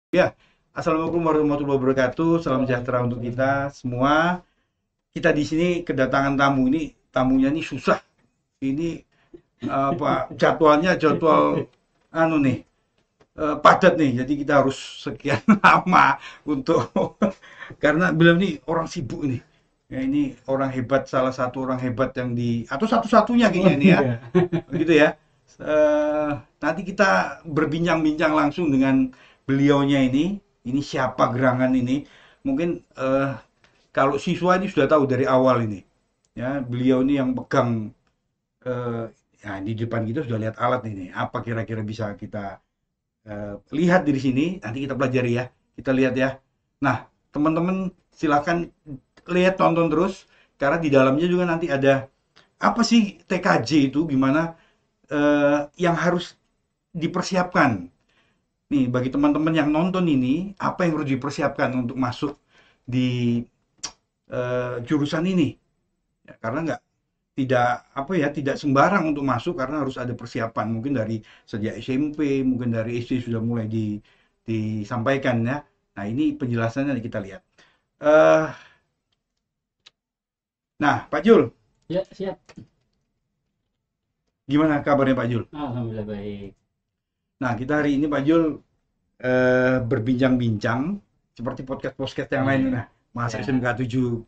Ya, Assalamualaikum warahmatullahi wabarakatuh. Salam sejahtera untuk kita semua. Kita di sini kedatangan tamu ini, tamunya ini susah. Ini apa jadwalnya jadwal anu nih padat nih. Jadi kita harus sekian lama untuk karena beliau ini orang sibuk nih. Ya, ini orang hebat, salah satu orang hebat yang di atau satu-satunya Oh kayaknya ini ya. iya. Begitu ya. Nanti kita berbincang-bincang langsung dengan beliaunya ini. Ini siapa gerangan ini? Mungkin kalau siswa ini sudah tahu dari awal ini. Ya, beliau ini yang pegang eh, ya di depan kita sudah lihat alat ini. Apa kira-kira bisa kita lihat dari sini? Nanti kita pelajari ya. Kita lihat ya. Nah, teman-teman silakan lihat tonton terus karena di dalamnya juga nanti ada apa sih TKJ itu gimana yang harus dipersiapkan. Nih, bagi teman-teman yang nonton ini, apa yang harus dipersiapkan untuk masuk di jurusan ini? Ya, karena nggak tidak apa ya tidak sembarang untuk masuk karena harus ada persiapan mungkin dari sejak SMP mungkin dari SD sudah mulai disampaikan ya. Nah ini penjelasannya kita lihat. eh nah Pak Jul, Ya, siap. gimana kabarnya Pak Jul? Alhamdulillah baik. Nah kita hari ini Pak Jul berbincang-bincang seperti podcast-podcast yang lain. Iya. Nah, masa Ya. SMK 7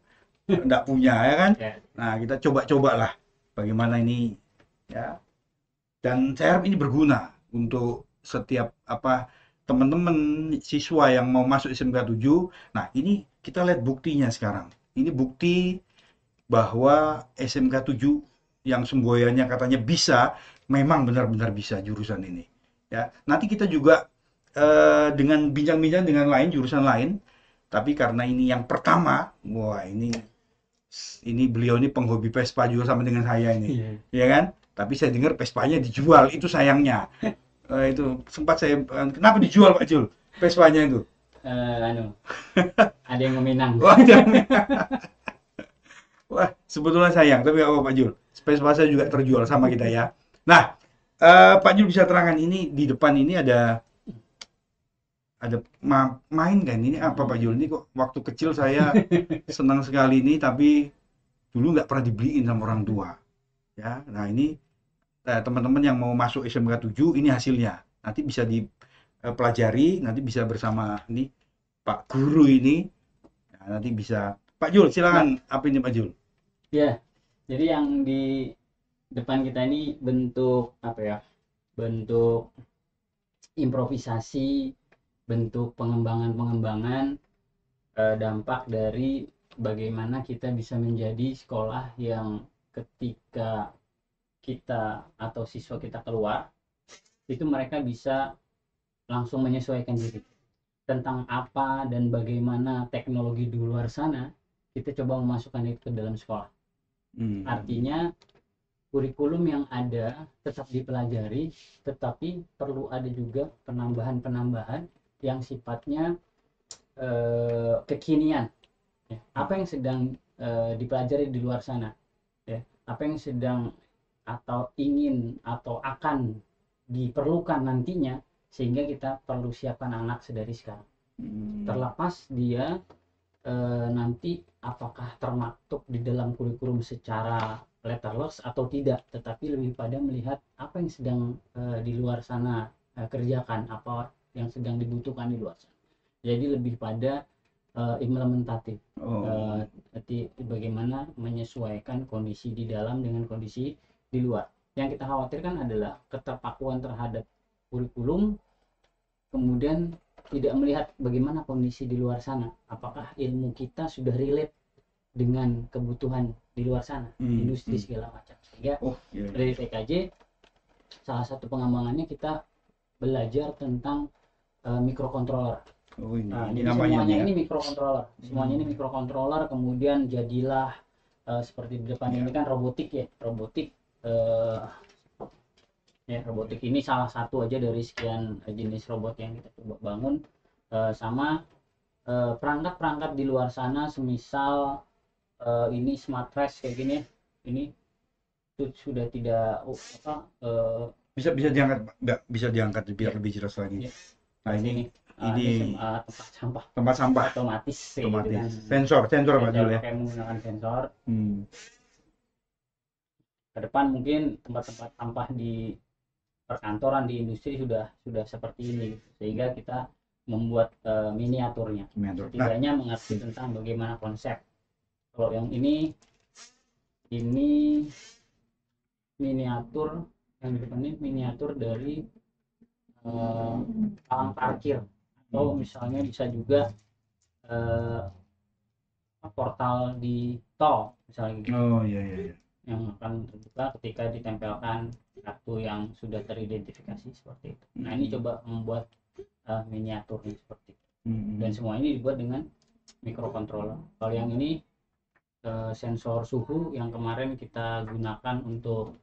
nggak punya ya kan? Ya. Nah, kita coba-coba lah bagaimana ini ya. Dan saya harap ini berguna untuk setiap apa teman-teman siswa yang mau masuk SMK 7. Nah, ini kita lihat buktinya sekarang. Ini bukti bahwa SMK 7 yang semboyannya katanya bisa, memang benar-benar bisa jurusan ini. Ya, nanti kita juga dengan bincang-bincang dengan lain jurusan lain, tapi karena ini yang pertama, wah ini beliau ini penghobi Vespa juga sama dengan saya ini, Iya. ya kan? Tapi saya dengar Vespanya dijual, itu sayangnya. Itu sempat saya, kenapa dijual Pak Jul? Vespanya itu. Anu, ada yang meminang. Wah, jangan. Wah, sebetulnya sayang, tapi nggak apa Pak Jul. Vespa saya juga terjual sama kita ya. Nah, Pak Jul bisa terangkan ini di depan ini ada main kan ini apa Pak Jul? Ini kok waktu kecil saya senang sekali ini, tapi dulu nggak pernah dibeliin sama orang tua. Ya, nah ini teman-teman yang mau masuk SMK 7 ini hasilnya. Nanti bisa dipelajari, nanti bisa bersama ini Pak Guru ini. Nah, nanti bisa Pak Jul, silakan Ya, apa ini Pak Jul? ya. Jadi yang di depan kita ini bentuk apa ya? Bentuk improvisasi, bentuk pengembangan-pengembangan dampak dari bagaimana kita bisa menjadi sekolah yang ketika kita atau siswa kita keluar itu mereka bisa langsung menyesuaikan diri tentang apa dan bagaimana teknologi di luar sana. Kita coba memasukkan itu ke dalam sekolah, Hmm. artinya kurikulum yang ada tetap dipelajari, tetapi perlu ada juga penambahan-penambahan yang sifatnya kekinian, ya. Apa yang sedang dipelajari di luar sana, ya. Apa yang sedang atau ingin atau akan diperlukan nantinya, sehingga kita perlu siapkan anak sedari sekarang, Hmm. terlepas dia nanti apakah termaktub di dalam kurikulum secara letterless atau tidak, tetapi lebih pada melihat apa yang sedang di luar sana kerjakan, apa yang sedang dibutuhkan di luar sana. Jadi lebih pada implementatif, Oh. bagaimana menyesuaikan kondisi di dalam dengan kondisi di luar. Yang kita khawatirkan adalah keterpakuan terhadap kurikulum, kemudian tidak melihat bagaimana kondisi di luar sana, apakah ilmu kita sudah relate dengan kebutuhan di luar sana, Hmm. industri Hmm. segala macam. Sehingga Oh, iya, iya, dari iya. TKJ salah satu pengembangannya kita belajar tentang microcontroller. Oh, Nah, ini jadi namanya semuanya nih ya. ini microcontroller, semuanya ini Hmm. microcontroller, kemudian jadilah seperti di depan ini Ya. kan robotik, ya, robotik. eh, Ya, robotik ini salah satu aja dari sekian jenis robot yang kita coba bangun. Sama perangkat-perangkat di luar sana, semisal ini smart trash kayak gini ya. Ini tuh sudah tidak Bisa bisa diangkat Pak? Nggak bisa diangkat biar ya, lebih jelas lagi. ya, Nah, seperti ini ini. ini tempat sampah tempat sampah otomatis kayak gitu kan. otomatis. Sensor Pak Jul ya. Kayak menggunakan sensor. Hmm. Ke depan mungkin tempat-tempat sampah di perkantoran, di industri sudah seperti ini, sehingga kita membuat miniaturnya. Nah, Setidaknya mengerti tentang bagaimana konsep. Kalau yang ini miniatur, yang di depan ini miniatur dari palang parkir, atau misalnya bisa juga portal di tol misalnya gitu. oh iya. Yang akan terbuka ketika ditempelkan kartu yang sudah teridentifikasi seperti itu. Nah, ini coba membuat miniaturnya seperti itu. Dan semua ini dibuat dengan microcontroller. Kalau yang ini sensor suhu yang kemarin kita gunakan untuk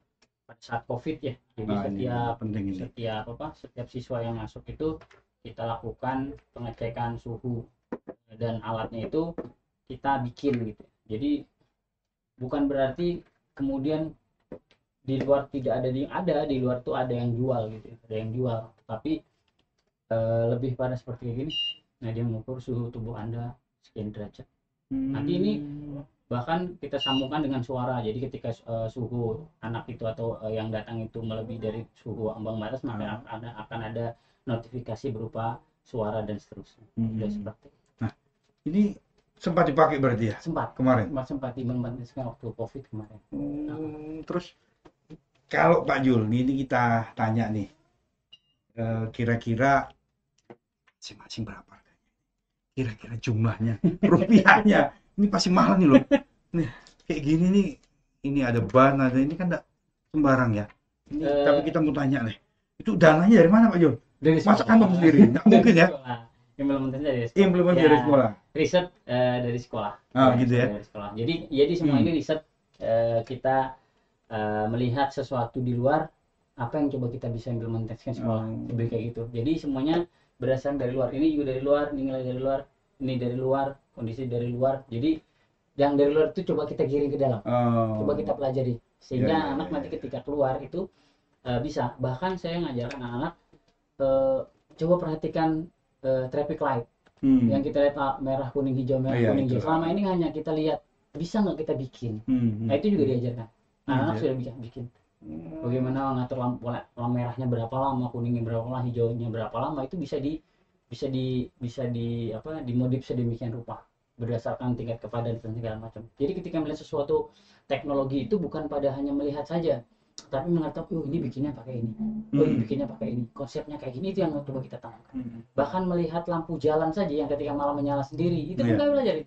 pada saat COVID ya. Jadi setiap siswa yang masuk itu kita lakukan pengecekan suhu, dan alatnya itu kita bikin gitu. Jadi bukan berarti kemudian di luar tidak ada, di luar tuh ada yang jual gitu, tapi lebih pada seperti gini. Nah, dia mengukur suhu tubuh Anda sekian derajat. Nanti ini bahkan kita sambungkan dengan suara, jadi ketika suhu anak itu atau yang datang itu melebihi dari suhu ambang batas, maka akan ada notifikasi berupa suara dan seterusnya. Sudah seperti itu. Nah, ini sempat dipakai berarti ya? Kemarin? Sempat diimplementasikan waktu COVID kemarin. Terus kalau Pak Jul, ini kita tanya nih, kira-kira masing-masing berapa harganya? Kira-kira jumlahnya, rupiahnya, ini pasti mahal nih loh. Nih, kayak gini nih, ini ada ban, ada ini kan enggak sembarang ya. Ini, tapi kita mau tanya nih, itu dananya dari mana Pak Jul? Dari Masa kantong sendiri? Nggak mungkin ya? Implementasi dari sekolah. Riset dari sekolah. Gitu ya. Dari sekolah. Jadi semua ini riset, kita melihat sesuatu di luar, apa yang coba kita bisa implementasikan sekolah. Lebih kayak gitu. Jadi semuanya berdasarkan dari luar. Ini juga dari luar, ini nilai dari luar, ini dari luar, kondisi dari luar. Jadi yang dari luar itu coba kita giring ke dalam. Coba kita pelajari. Sehingga anak nanti ketika keluar itu bisa. Bahkan saya ngajarkan anak-anak, coba perhatikan traffic light. Yang kita lihat merah, kuning, hijau, kuning, hijau. Selama ini hanya kita lihat, bisa nggak kita bikin? Nah, itu juga diajarkan. Anak-anak sudah bisa bikin. Bagaimana ngatur lampu merahnya berapa lama, kuningnya berapa lama, hijaunya berapa lama, itu bisa dimodif sedemikian rupa berdasarkan tingkat kepadatan dan segala macam. Jadi ketika melihat sesuatu teknologi itu bukan pada hanya melihat saja, tapi mengatakan, ini bikinnya pakai ini, ini bikinnya pakai ini, konsepnya kayak gini, itu yang coba kita tanamkan. Bahkan melihat lampu jalan saja yang ketika malam menyala sendiri, itu pun kami pelajari.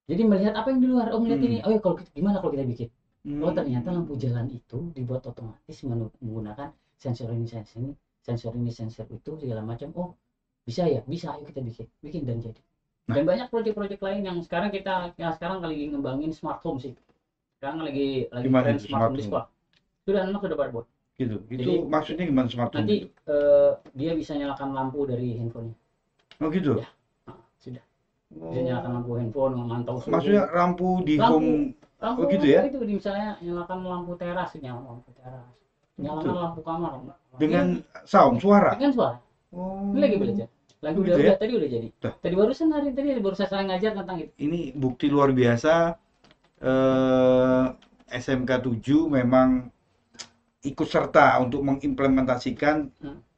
Jadi melihat apa yang di luar, melihat ini, kalau gimana kalau kita bikin? Ternyata lampu jalan itu dibuat otomatis menggunakan sensor ini, sensor itu segala macam. Bisa ya, bisa, ayo kita bikin dan jadi. Dan banyak proyek-proyek lain yang sekarang lagi ngembangin smart home sih. Sekarang lagi tren smart home di sekolah. Anak sudah pada buat. Gitu. Itu maksudnya gimana smart home? Nanti dia bisa nyalakan lampu dari handphonenya. Oh gitu? Ya, sudah. Bisa nyalakan lampu handphone, memantau suhu. Maksudnya lampu di home. Gitu ya? Itu misalnya nyalakan lampu teras, nyalakan lampu kamar. Dengan suara? Dengan suara. Ini lagi belajar. Tadi udah jadi. Tadi barusan saya ngajar tentang itu. Ini bukti luar biasa. SMK 7 memang ikut serta untuk mengimplementasikan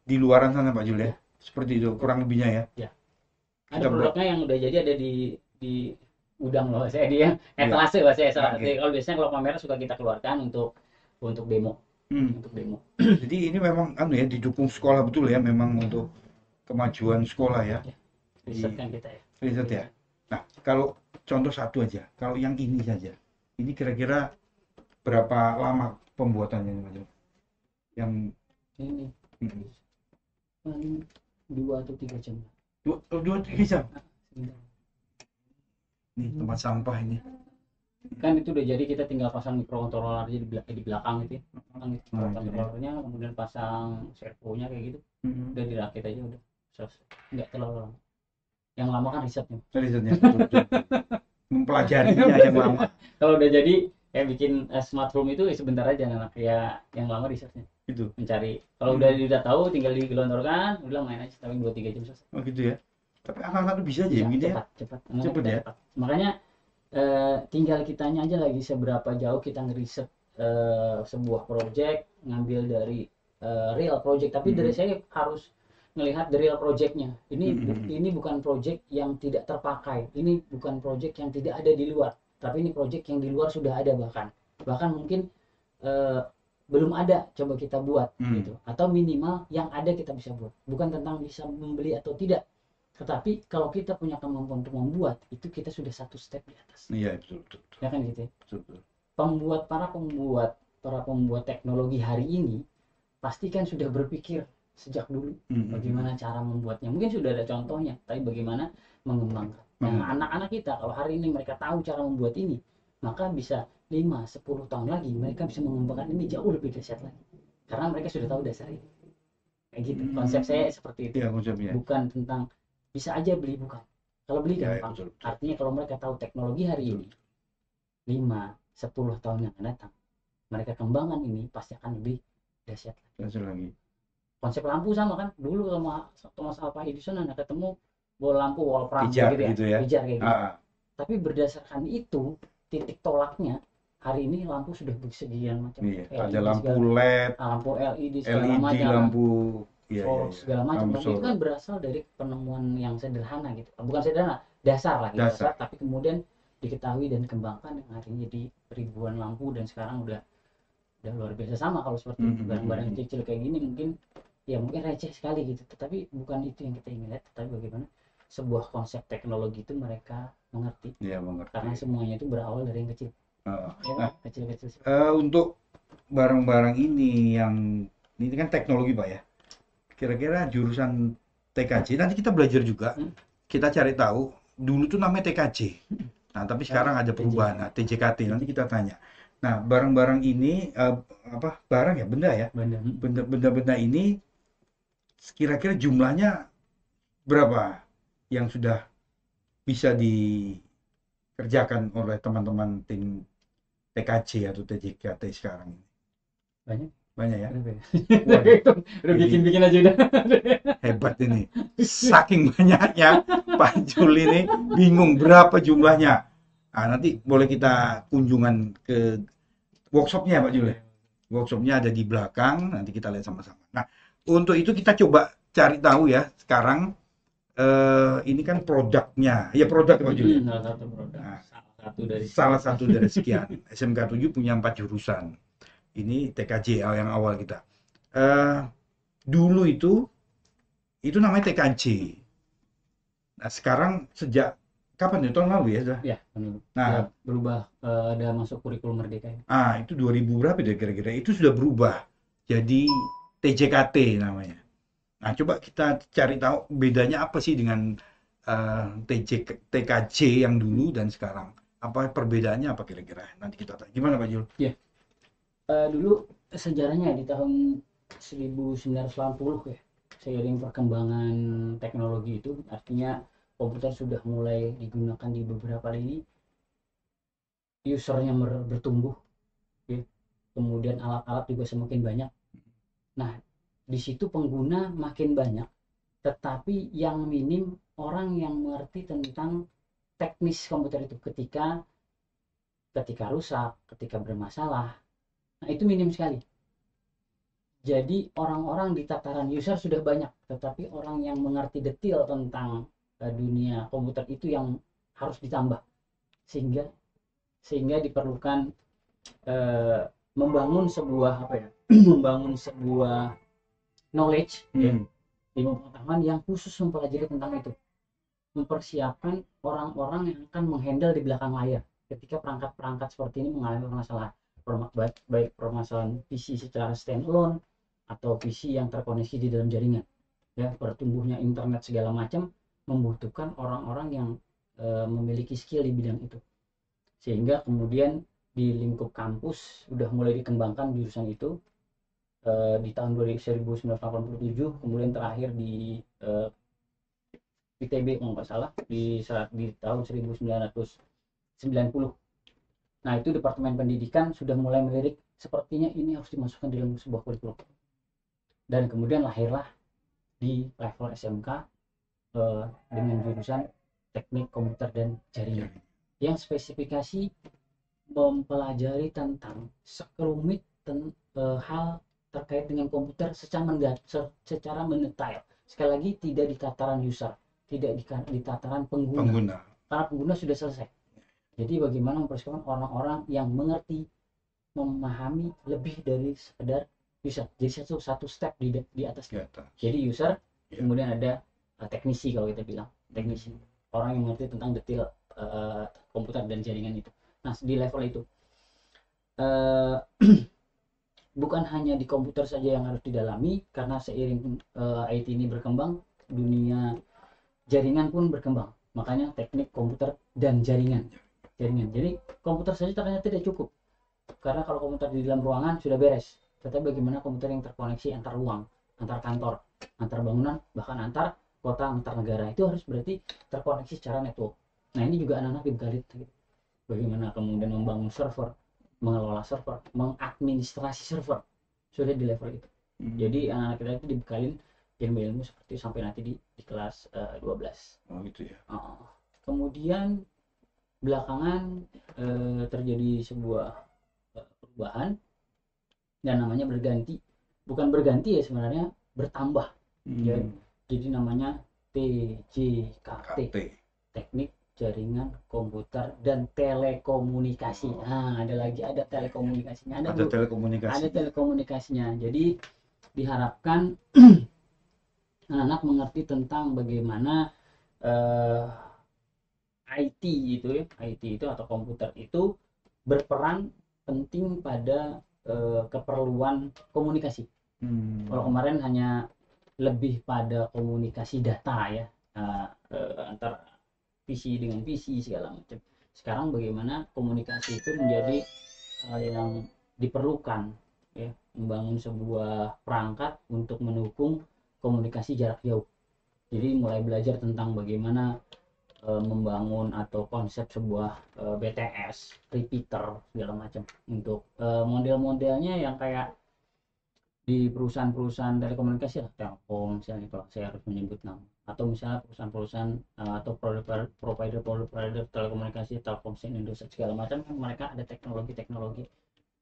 di luaran sana Pak Jul ya. Seperti itu kurang lebihnya ya. Ada produknya yang udah jadi, ada di gudang loh, saya dia etalase bahasa saya. Kalau biasanya kalau pameran suka kita keluarkan untuk demo. Untuk demo. Jadi ini memang didukung sekolah betul ya, memang untuk kemajuan sekolah ya. Riset kan kita ya. Riset ya. Nah, kalau contoh satu aja, kalau yang ini saja. Ini kira-kira berapa lama pembuatannya Pak Jul? Yang ini 2 atau 3 jam. 2-3 jam. Ini tempat sampah ini. Kan itu udah jadi, kita tinggal pasang microcontroller aja di belakang gitu ya. Microcontrollernya, kemudian pasang servonya kayak gitu. Udah dirakit aja udah selesai. Enggak terlalu lama. Yang lama kan risetnya. Mempelajarinya yang lama. Kalau udah jadi kayak bikin smart home itu sebentar aja, yang lama risetnya. Itu. mencari. Kalau udah tahu tinggal digelontorkan, udah main aja tapi 2-3 jam selesai. Oh gitu ya. Tapi anak-anak tuh bisa aja ya Bisa begini ya. cepat anak Cepet kita ya. cepat. Makanya tinggal kitanya aja lagi seberapa jauh kita ngeriset sebuah project, ngambil dari real project. Tapi dari saya harus melihat the real projectnya. Ini bukan project yang tidak terpakai, ini bukan project yang tidak ada di luar, tapi ini project yang di luar sudah ada, bahkan mungkin eh, belum ada, coba kita buat gitu, atau minimal yang ada kita bisa buat. Bukan tentang bisa membeli atau tidak, tetapi kalau kita punya kemampuan untuk membuat, itu kita sudah satu step di atas. Iya, betul, betul, betul. Ya kan gitu ya. Betul, betul. Para pembuat teknologi hari ini pasti kan sudah berpikir sejak dulu bagaimana cara membuatnya. Mungkin sudah ada contohnya, tapi bagaimana mengembangkan. Nah, anak-anak kita kalau hari ini mereka tahu cara membuat ini, maka bisa 5-10 tahun lagi mereka bisa mengembangkan ini jauh lebih dahsyat lagi. Karena mereka sudah tahu dasar ini. Kayak gitu. Konsep saya seperti itu. Iya, konsepnya. Bukan tentang bisa aja beli, bukan. Kalau beli Ya, gampang. betul, betul. Artinya kalau mereka tahu teknologi hari ini, 5-10 tahun yang akan datang, mereka kembangkan ini pasti akan lebih dahsyat lagi. Konsep lampu sama kan, dulu sama Thomas Alva Edison hanya ketemu bola lampu wall pram Pijar gitu ya. Pijar kayak gitu. Ah. Tapi berdasarkan itu, titik tolaknya hari ini lampu sudah bersegian macam. Iya, ada lampu LED, lampu LED segala LED, macam, lampu ya, segala macam. Tapi itu kan berasal dari penemuan yang sederhana gitu, bukan sederhana, dasar lah gitu. Dasar. Tapi kemudian diketahui dan dikembangkan yang hari ini jadi ribuan lampu, dan sekarang udah luar biasa. Sama kalau seperti barang-barang kecil kayak gini mungkin receh sekali gitu, tetapi bukan itu yang kita ingin lihat, tetapi bagaimana sebuah konsep teknologi itu mereka mengerti. Ya, mengerti. Karena semuanya itu berawal dari yang kecil. Kecil-kecil. Untuk barang-barang ini kan teknologi Pak ya. Kira-kira jurusan TKJ nanti kita belajar juga. Kita cari tahu dulu tuh namanya TKJ. Nah, tapi sekarang ada perubahan. Nah, TJKT nanti kita tanya. Nah, barang-barang ini barang ya, benda ya. Benda-benda ini kira-kira jumlahnya berapa yang sudah bisa dikerjakan oleh teman-teman tim TKJ atau TJKT sekarang ini? Banyak ya. Udah bikin aja udah. Hebat ini. Saking banyaknya Pak Jul ini bingung berapa jumlahnya. Nah, nanti boleh kita kunjungan ke workshopnya Pak Jul ya. Workshopnya ada di belakang, nanti kita lihat sama-sama. Nah, untuk itu kita coba cari tahu ya sekarang ini kan produknya. Ya, produk Pak Jul. Salah satu produk. Nah, salah satu dari sekian. SMK 7 punya 4 jurusan. Ini TKJ yang awal kita. Dulu itu namanya TKJ. Nah, sekarang sejak kapan ya? Tahun lalu ya? Ya, nah, berubah, ada masuk kurikulum Merdeka. Itu 2000 berapa deh kira-kira? Itu sudah berubah jadi TJKT namanya. Nah, coba kita cari tahu bedanya apa sih dengan TKJ yang dulu dan sekarang. Apa perbedaannya apa kira-kira? Nanti kita tanya. Gimana Pak Jul? Ya. Dulu sejarahnya di tahun 1980 ya, seiring perkembangan teknologi itu, artinya komputer sudah mulai digunakan di beberapa lini, usernya bertumbuh ya. Kemudian alat-alat juga semakin banyak. Nah, di situ pengguna makin banyak, tetapi yang minim orang yang mengerti tentang teknis komputer itu ketika rusak, ketika bermasalah. Nah, itu minim sekali. Jadi orang-orang di tataran user sudah banyak, tetapi orang yang mengerti detail tentang dunia komputer itu yang harus ditambah, sehingga diperlukan membangun sebuah membangun sebuah knowledge, ilmu pengetahuan yang khusus mempelajari tentang itu, mempersiapkan orang-orang yang akan menghandle di belakang layar ketika perangkat-perangkat seperti ini mengalami permasalahan, baik permasalahan PC secara standalone atau PC yang terkoneksi di dalam jaringan ya. Bertumbuhnya internet segala macam membutuhkan orang-orang yang memiliki skill di bidang itu, sehingga kemudian di lingkup kampus sudah mulai dikembangkan jurusan itu di tahun 1987, kemudian terakhir di ITB kalau nggak salah di tahun 1990. Nah, itu Departemen Pendidikan sudah mulai melirik, sepertinya ini harus dimasukkan dalam sebuah kurikulum. Dan kemudian lahirlah di level SMK dengan jurusan Teknik Komputer dan Jaringan, yang spesifikasi mempelajari tentang sekelumit hal terkait dengan komputer secara mendetail. Sekali lagi, tidak di tataran user, tidak di tataran pengguna. Karena pengguna sudah selesai. Jadi bagaimana mempersiapkan orang-orang yang mengerti, memahami lebih dari sekedar user. Jadi satu step di atas. Jadi user, kemudian ada teknisi, kalau kita bilang teknisi, orang yang mengerti tentang detail komputer dan jaringan itu. Nah, di level itu bukan hanya di komputer saja yang harus didalami, karena seiring IT ini berkembang, dunia jaringan pun berkembang. Makanya teknik komputer dan jaringan. Jadi komputer saja ternyata tidak cukup, karena kalau komputer di dalam ruangan sudah beres, tetapi bagaimana komputer yang terkoneksi antar ruang, antar kantor, antar bangunan, bahkan antar kota, antar negara, itu harus berarti terkoneksi secara network. Nah, ini juga anak-anak dibekali bagaimana kemudian membangun server, mengelola server, mengadministrasi server, sudah di level itu. Jadi anak-anak kita itu dibekalin ilmu-ilmu seperti sampai nanti di kelas 12. Oh gitu ya. Kemudian belakangan terjadi sebuah perubahan, dan namanya berganti. Bukan berganti ya, sebenarnya bertambah. Ya, jadi namanya TJKT, Teknik Jaringan Komputer dan Telekomunikasi. Nah, ada telekomunikasinya, ada telekomunikasinya. Jadi diharapkan anak-anak mengerti tentang bagaimana IT itu atau komputer itu berperan penting pada keperluan komunikasi. Kalau kemarin hanya lebih pada komunikasi data ya, antar PC dengan PC segala macam. Sekarang bagaimana komunikasi itu menjadi hal yang diperlukan ya, membangun sebuah perangkat untuk mendukung komunikasi jarak jauh. Jadi mulai belajar tentang bagaimana membangun atau konsep sebuah BTS, repeater segala macam, untuk model-modelnya yang kayak di perusahaan-perusahaan telekomunikasi lah, Telkom misalnya, kalau saya harus menyebut nama, atau misalnya perusahaan-perusahaan atau provider telekomunikasi, Telkomsel, Indosat segala macam, kan mereka ada teknologi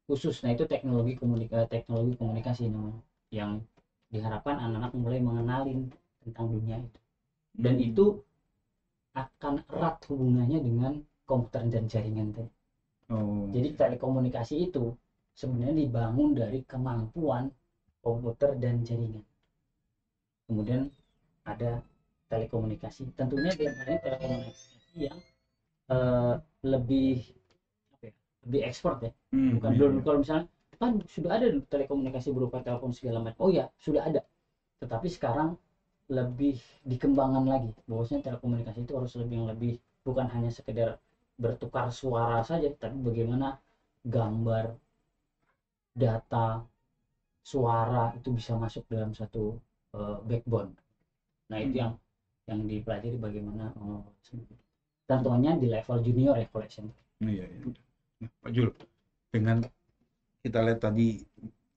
khusus. Nah, itu teknologi komunikasi namanya, yang diharapkan anak-anak mulai mengenalin tentang dunia itu, dan itu akan erat hubungannya dengan komputer dan jaringan tadi. Jadi telekomunikasi itu sebenarnya dibangun dari kemampuan komputer dan jaringan. Kemudian ada telekomunikasi, tentunya dalam hal ini telekomunikasi yang lebih ekspor ya. Bukan dulu kalau misalnya kan sudah ada telekomunikasi berupa telepon segala macam. Oh ya, sudah ada. Tetapi sekarang lebih dikembangkan lagi, bahwasanya telekomunikasi itu harus lebih bukan hanya sekedar bertukar suara saja, tapi bagaimana gambar, data, suara itu bisa masuk dalam satu backbone. Nah, itu yang dipelajari bagaimana tentunya di level junior ya, kalau SMP. Iya. Nah, Pak Jul, dengan kita lihat tadi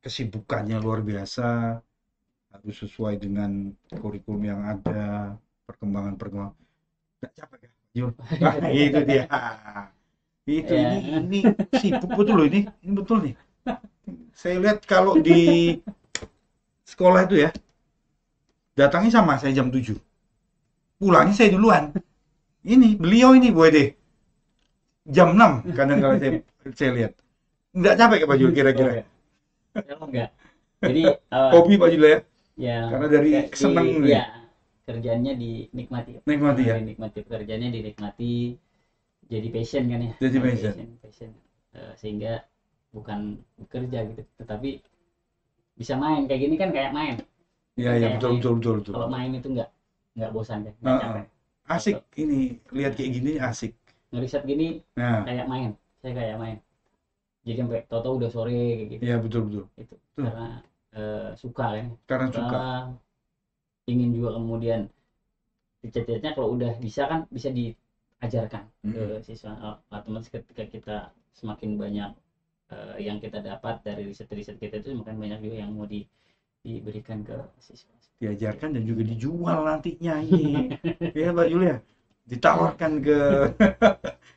kesibukannya luar biasa, harus sesuai dengan kurikulum yang ada, perkembangan nggak capek ya Jul? Nah, itu dia itu Ya. ini sibuk betul loh, ini betul nih. Saya lihat kalau di sekolah itu ya, datangnya sama saya jam 7, pulangnya saya duluan. Ini beliau ini boleh deh jam 6 kadang-kadang saya lihat. Nggak capek ya Pak Jul kira-kira? Enggak. Jadi Hobi Pak Jul ya? Ya, karena dari seneng ya, kerjaannya dinikmati. Ya? Dinikmati, pekerjaannya dinikmati, jadi passion kan ya. Jadi passion. Sehingga bukan bekerja gitu, tetapi bisa main kayak gini kan, kayak main. Iya, betul. Kalau main itu nggak bosan kan, nggak capek. Asik ini, lihat kayak gini asik. Ngeriset gini kayak main, saya kayak main. Jadi sampai tau-tau udah sore kayak gitu. Iya, betul. Itu karena suka kan. Karena suka. Ingin juga kemudian cita-citanya kalau udah bisa kan bisa diajarkan ke siswa. Otomatis ketika kita semakin banyak yang kita dapat dari riset-riset kita itu, semakin banyak juga yang mau diberikan ke siswa. Diajarkan dan juga dijual nantinya ini. Ya Pak Jul ya, ditawarkan ke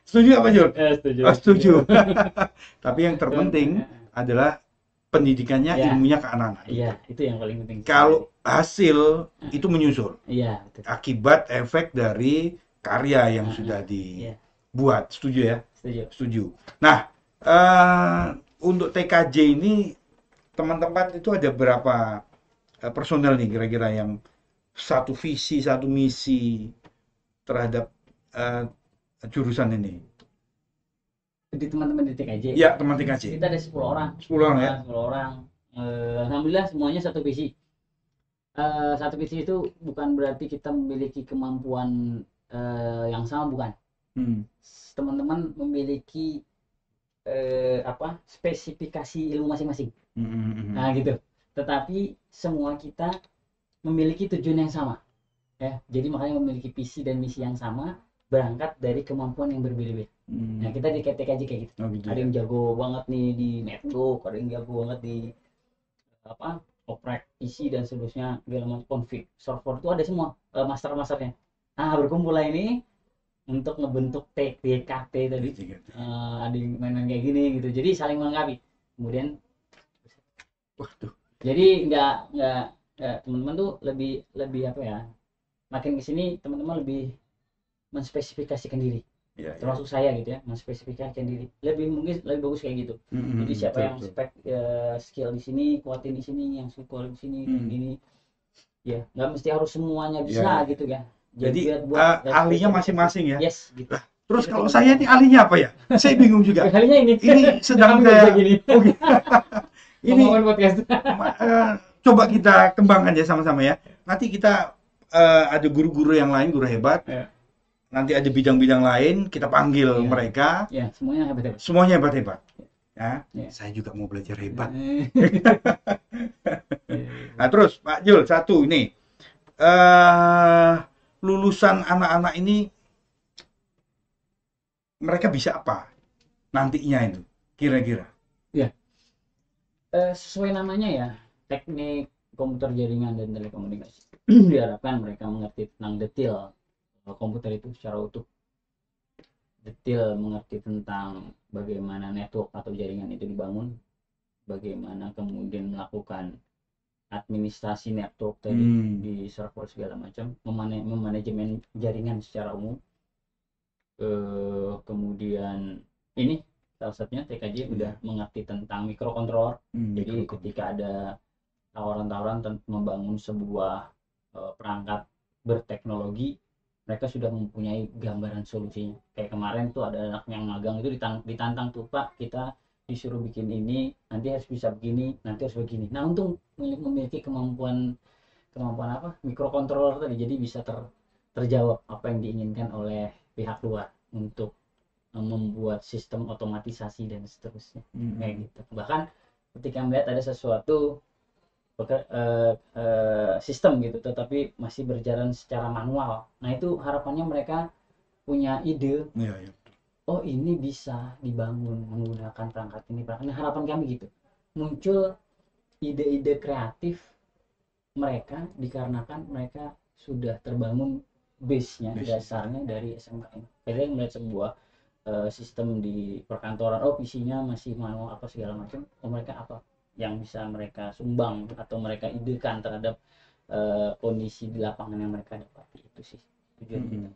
setuju apa Jul? Setuju, Oh, setuju. setuju. Tapi yang terpenting adalah pendidikannya, Ya, ilmunya ke anak-anak. iya, itu yang paling penting. Kalau hasil itu menyusul Iya, betul. akibat efek dari karya yang sudah Iya, dibuat. Setuju ya? setuju. Setuju. Nah, untuk TKJ ini teman-teman itu ada berapa personel nih kira-kira yang satu visi, satu misi terhadap jurusan ini? Jadi teman-teman di TKJ, Ya, teman TKJ. kita ada 10 orang. 10 orang ya? 10 orang. Alhamdulillah semuanya satu visi. Satu visi itu bukan berarti kita memiliki kemampuan yang sama, bukan. Teman-teman memiliki spesifikasi ilmu masing-masing. Nah gitu. Tetapi semua kita memiliki tujuan yang sama. Ya, jadi makanya memiliki visi dan misi yang sama, berangkat dari kemampuan yang berbeda-beda. Nah, kita di TKJ kayak gitu. Oh, gitu Ada ya. yang jago banget nih di network, ada yang jago banget di oprek isi dan seterusnya, segala macam config server itu ada semua master-masternya. Nah, berkumpul lah ini untuk ngebentuk TKT tadi. Ada yang main-main kayak gini gitu. Jadi saling melengkapi. Kemudian Waduh. jadi nggak teman-teman tuh lebih apa ya? Makin kesini teman-teman lebih menspesifikasikan diri. Ya, termasuk saya gitu ya, menspesifikasikan diri. Mungkin lebih bagus kayak gitu. Jadi siapa yang spek skill di sini, kuatin di sini, yang skill di sini, yang gini. Ya, nggak mesti harus semuanya bisa gitu ya. Jadi ahlinya masing-masing ya. Yes, gitu. Lah, terus kalau saya ini ahlinya apa ya? Saya bingung juga. Ahlinya ini. Ini sedang saya gini. ini podcast. coba kita kembangkan ya sama-sama ya. Nanti kita ada guru-guru yang lain, guru hebat. Ya. Nanti ada bidang-bidang lain, kita panggil mereka. Ya, semuanya hebat-hebat. Semuanya hebat-hebat. Ya, Ya. saya juga mau belajar hebat. Nah, terus Pak Jul, satu ini. Lulusan anak-anak ini mereka bisa apa nantinya itu kira-kira? Ya. Sesuai namanya ya, teknik komputer jaringan dan telekomunikasi. Diharapkan mereka mengerti tentang detail komputer itu secara utuh, detail mengerti tentang bagaimana network atau jaringan itu dibangun, bagaimana kemudian melakukan administrasi network tadi di server segala macam, memanajemen jaringan secara umum. Kemudian ini salah satunya TKJ udah mengerti tentang mikrokontroler. Jadi ketika ada tawaran-tawaran tentang membangun sebuah perangkat berteknologi, mereka sudah mempunyai gambaran solusinya. Kayak kemarin tuh ada anak yang magang itu ditantang tuh, Pak, kita disuruh bikin ini, nanti harus bisa begini, nanti harus begini. Nah, untung memiliki kemampuan apa? Mikrokontroler tadi, jadi bisa terjawab apa yang diinginkan oleh pihak luar untuk membuat sistem otomatisasi dan seterusnya. Kayak gitu. Bahkan ketika melihat ada sesuatu sistem gitu, tetapi masih berjalan secara manual. Nah, itu harapannya mereka punya ide. Oh, ini bisa dibangun menggunakan perangkat ini. Nah, harapan kami gitu. Muncul ide-ide kreatif mereka dikarenakan mereka sudah terbangun base-nya, dasarnya dari SMKM. Kita melihat sebuah sistem di perkantoran, visinya masih manual apa segala macam. Mereka apa yang bisa mereka sumbang atau mereka idekan terhadap kondisi di lapangan yang mereka dapati. Itu sih tujuan kita.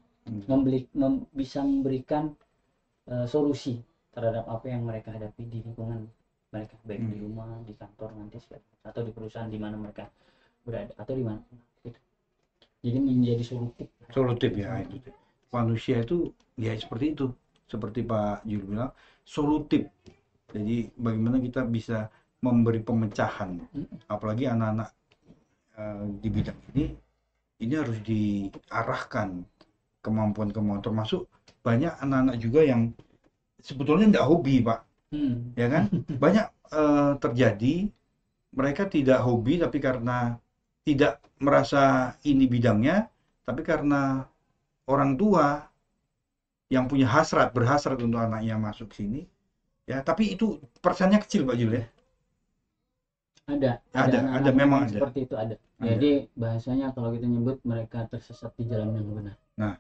Bisa memberikan solusi terhadap apa yang mereka hadapi di lingkungan mereka, baik di rumah, di kantor nanti atau di perusahaan di mana mereka berada atau di mana gitu. Jadi menjadi solutif ya. Itu manusia itu ya seperti itu, seperti Pak Jul bilang, solutif. Jadi bagaimana kita bisa memberi pemecahan, apalagi anak-anak di bidang ini harus diarahkan kemampuan-kemampuan, termasuk banyak anak-anak juga yang sebetulnya nggak hobi, Pak. Ya kan? Banyak terjadi mereka tidak hobi, tapi karena tidak merasa ini bidangnya, tapi karena orang tua yang punya berhasrat untuk anaknya masuk sini, Ya, tapi itu persennya kecil Pak Jul ya. Ada Ada anak-anak memang yang ada. seperti itu ada. Ada. Jadi bahasanya kalau kita nyebut mereka tersesat di jalan yang benar. Nah,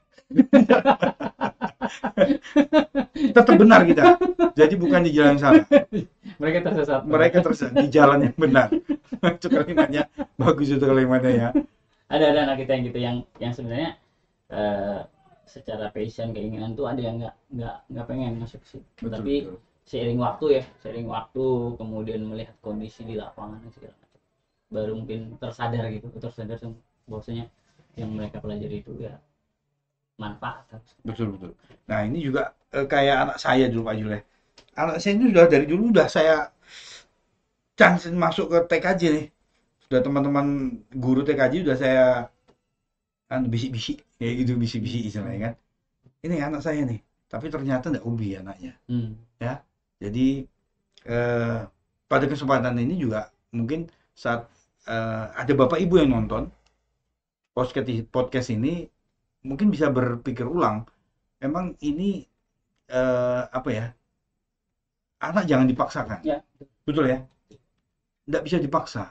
tetap benar kita. Jadi bukan di jalan yang salah. Mereka tersesat. Mereka tersesat di jalan yang benar. Itu kalimatnya bagus itu kalimatnya ya. Ada anak kita yang gitu yang sebenarnya eh, secara passion keinginan tuh ada yang nggak pengen masuk ke situ. Betul, Tapi betul. seiring waktu kemudian melihat kondisi di lapangan dan segala macam, baru mungkin tersadar bahwasanya yang mereka pelajari itu ya manfaat. Betul, betul. Nah, ini juga kayak anak saya dulu Pak Jul ya. Anak saya ini sudah dari dulu udah saya chance masuk ke TKJ nih. Sudah teman-teman guru TKJ udah saya kan bisik-bisik kayak gitu, bisik-bisik istilahnya kan. Ini anak saya nih, tapi ternyata enggak ubi anaknya ya. Jadi eh, pada kesempatan ini juga mungkin saat ada bapak ibu yang nonton podcast ini, mungkin bisa berpikir ulang, emang ini apa ya, anak jangan dipaksakan. Ya, Betul ya, nggak bisa dipaksa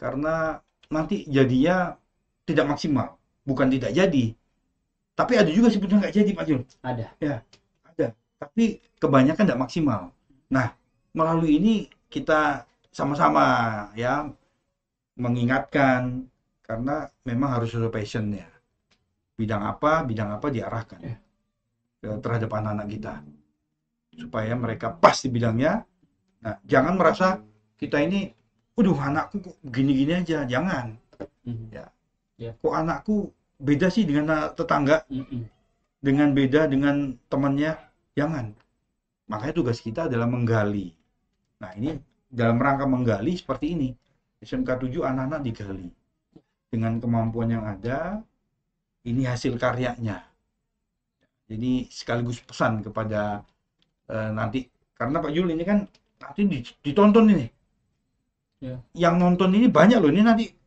karena nanti jadinya tidak maksimal. Bukan tidak jadi, tapi ada juga sebetulnya nggak jadi Pak Jul. ada. Ya, ada. Tapi kebanyakan nggak maksimal. Nah, melalui ini kita sama-sama ya mengingatkan karena memang harus sesuai passionnya. Bidang apa diarahkan ya terhadap anak-anak kita supaya mereka pas di bidangnya. Nah, jangan merasa kita ini, waduh anakku kok gini-gini aja, jangan. Ya, Ya. kok anakku beda sih dengan anak tetangga, Mm-mm. dengan beda dengan temannya, jangan. Makanya tugas kita adalah menggali. Nah, ini dalam rangka menggali seperti ini. SMK 7 anak-anak digali. Dengan kemampuan yang ada, ini hasil karyanya. Jadi sekaligus pesan kepada nanti, karena Pak Jul ini kan nanti ditonton ini. Ya. Yang nonton ini banyak loh, ini nanti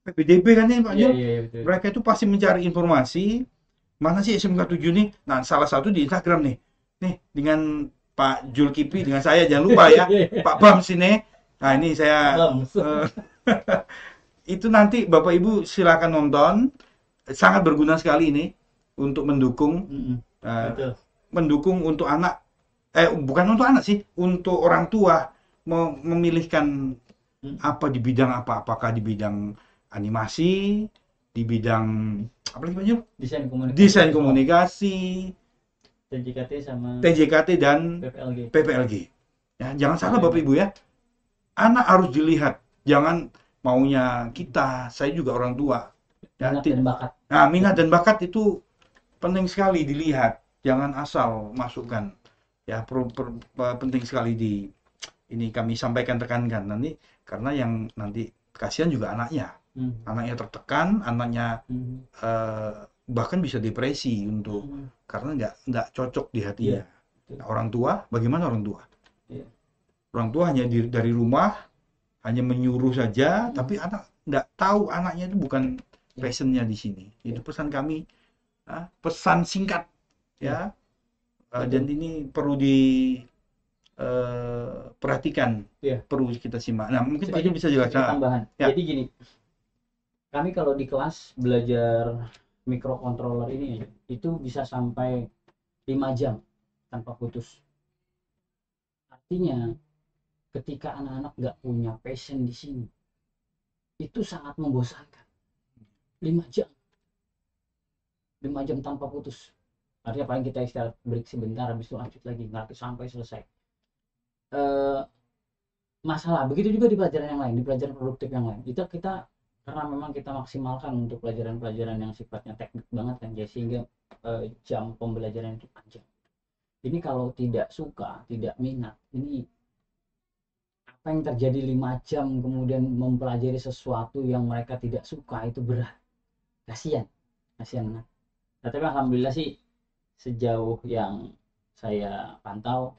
PPDB kan ini Pak Iya, Jul. iya, iya, betul. Mereka itu pasti mencari informasi, mana sih SMK 7 nih. Nah, salah satu di Instagram nih. Nih, dengan Pak Julkipli, dengan saya, jangan lupa ya. Pak Bam sini. Nah, ini saya itu nanti Bapak Ibu silakan nonton. Sangat berguna sekali ini untuk mendukung Betul. mendukung untuk anak, bukan untuk anak sih, untuk orang tua memilihkan apa di bidang apa, apakah di bidang animasi, di bidang apa lagi Pak Jul? Desain komunikasi, TJKT dan PPLG. Ya, jangan salah Bapak Ibu ya. Anak harus dilihat, jangan maunya kita, saya juga orang tua. Ya, Minat dan bakat. Nah, minat dan bakat itu penting sekali dilihat, jangan asal masukkan. Ya, penting sekali ini kami sampaikan, tekankan nanti, karena yang nanti kasihan juga anaknya. Anaknya tertekan, anaknya bahkan bisa depresi karena nggak cocok di hatinya. Nah, orang tua, bagaimana orang tua? Orang tua hanya dari rumah hanya menyuruh saja, tapi anak nggak tahu anaknya itu bukan passionnya di sini. Itu pesan kami, pesan singkat ya. Dan ini perlu perhatikan, perlu kita simak. Nah, mungkin Pak Jul bisa jelaskan tambahan. Ya. Jadi gini, kami kalau di kelas belajar microcontroller ini itu bisa sampai 5 jam tanpa putus. Artinya ketika anak-anak nggak punya passion di sini, itu sangat membosankan. 5 jam tanpa putus. Artinya paling kita istirahat break sebentar, habis itu lanjut lagi ngelatih sampai selesai. Masalah begitu juga di pelajaran yang lain, di pelajaran produktif yang lain. Itu kita karena memang kita maksimalkan untuk pelajaran-pelajaran yang sifatnya teknik banget kan, jadi sehingga jam pembelajaran itu panjang. Ini kalau tidak suka, tidak minat, ini apa yang terjadi 5 jam kemudian mempelajari sesuatu yang mereka tidak suka, itu berat. Kasihan. Nah, tapi alhamdulillah sih sejauh yang saya pantau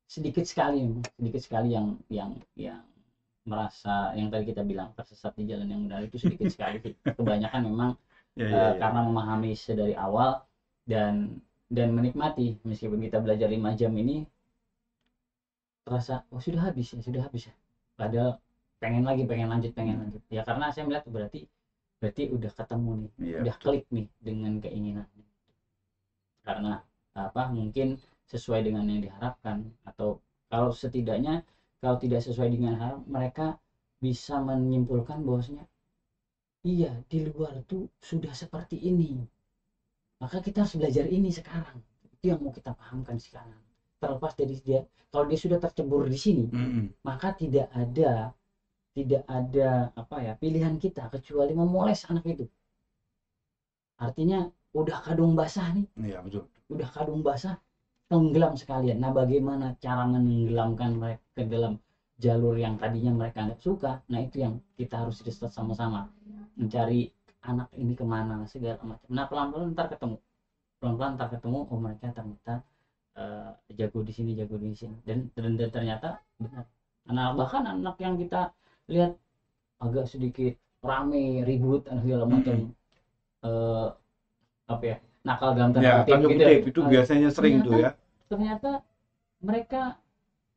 sedikit sekali yang merasa, yang tadi kita bilang tersesat di jalan yang benar, itu sedikit sekali. Kebanyakan memang karena memahami sedari awal dan menikmati, meskipun kita belajar 5 jam ini terasa oh sudah habis ya, padahal pengen lanjut ya, karena saya melihat berarti udah ketemu nih, Iya, udah betul. klik nih dengan keinginannya, karena apa, mungkin sesuai dengan yang diharapkan, atau kalau setidaknya kalau tidak sesuai dengan hal, mereka bisa menyimpulkan bahwasanya iya di luar tuh sudah seperti ini, maka kita harus belajar ini sekarang. Itu yang mau kita pahamkan sekarang, terlepas dari dia, kalau dia sudah tercebur di sini, Mm-mm. maka tidak ada apa ya, pilihan kita kecuali memoles anak itu. Artinya udah kadung basah nih, Iya, betul. udah kadung basah, tenggelam sekalian. Nah, bagaimana cara menenggelamkan mereka ke dalam jalur yang tadinya mereka nggak suka? Nah, itu yang kita harus riset sama-sama, mencari anak ini kemana segala macam. Nah, pelan-pelan ntar ketemu, oh mereka ternyata jago di sini, dan ternyata benar. Nah, bahkan anak yang kita lihat agak sedikit rame, ribut dan segala macam, Mm-mm. eh, apa ya, nakal dalam tanda Ya, kutip tanda gitu, kutip itu biasanya sering tuh ternyata ya. ternyata mereka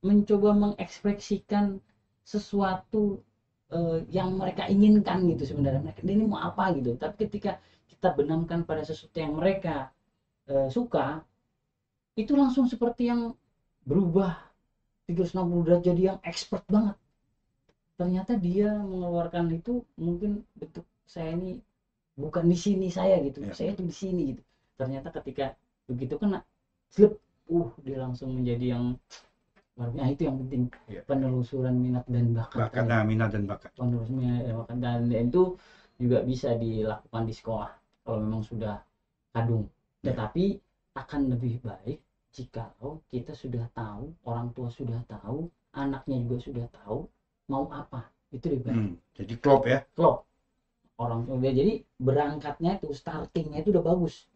mencoba mengekspresikan sesuatu yang mereka inginkan gitu. Sebenarnya mereka ini mau apa gitu, tapi ketika kita benamkan pada sesuatu yang mereka suka, itu langsung seperti yang berubah 360 derajat, jadi yang expert banget. Ternyata dia mengeluarkan itu, mungkin bentuk saya ini bukan di sini saya gitu, Ya, saya betul. tuh di sini gitu. Ternyata ketika begitu kena slip, dia langsung menjadi yang luar biasa. Nah, itu yang penting, Ya, penelusuran minat dan bakat bakat, tadi. nah, minat dan bakat. Penelusuran minat dan bakat, dan itu juga bisa dilakukan di sekolah kalau memang sudah kadung. Ya. Tetapi akan lebih baik jika kita sudah tahu, orang tua sudah tahu, anaknya juga sudah tahu mau apa, itu lebih baik. Jadi klop ya. Klop, orang tua jadi berangkatnya itu, startingnya itu udah bagus.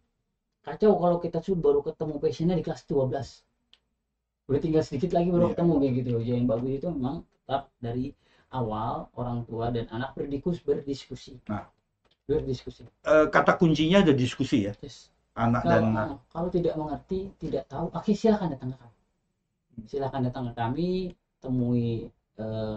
Kacau kalau kita sudah baru ketemu passionnya di kelas 12, udah tinggal sedikit lagi baru Iya, ketemu iya. kayak gitu. Jadi yang bagus itu memang tetap dari awal orang tua dan anak berdiskusi Nah, berdiskusi kata kuncinya ada diskusi ya, Yes. anak dan Kalau kalau tidak mengerti, tidak tahu, oke, silakan datang ke kami, temui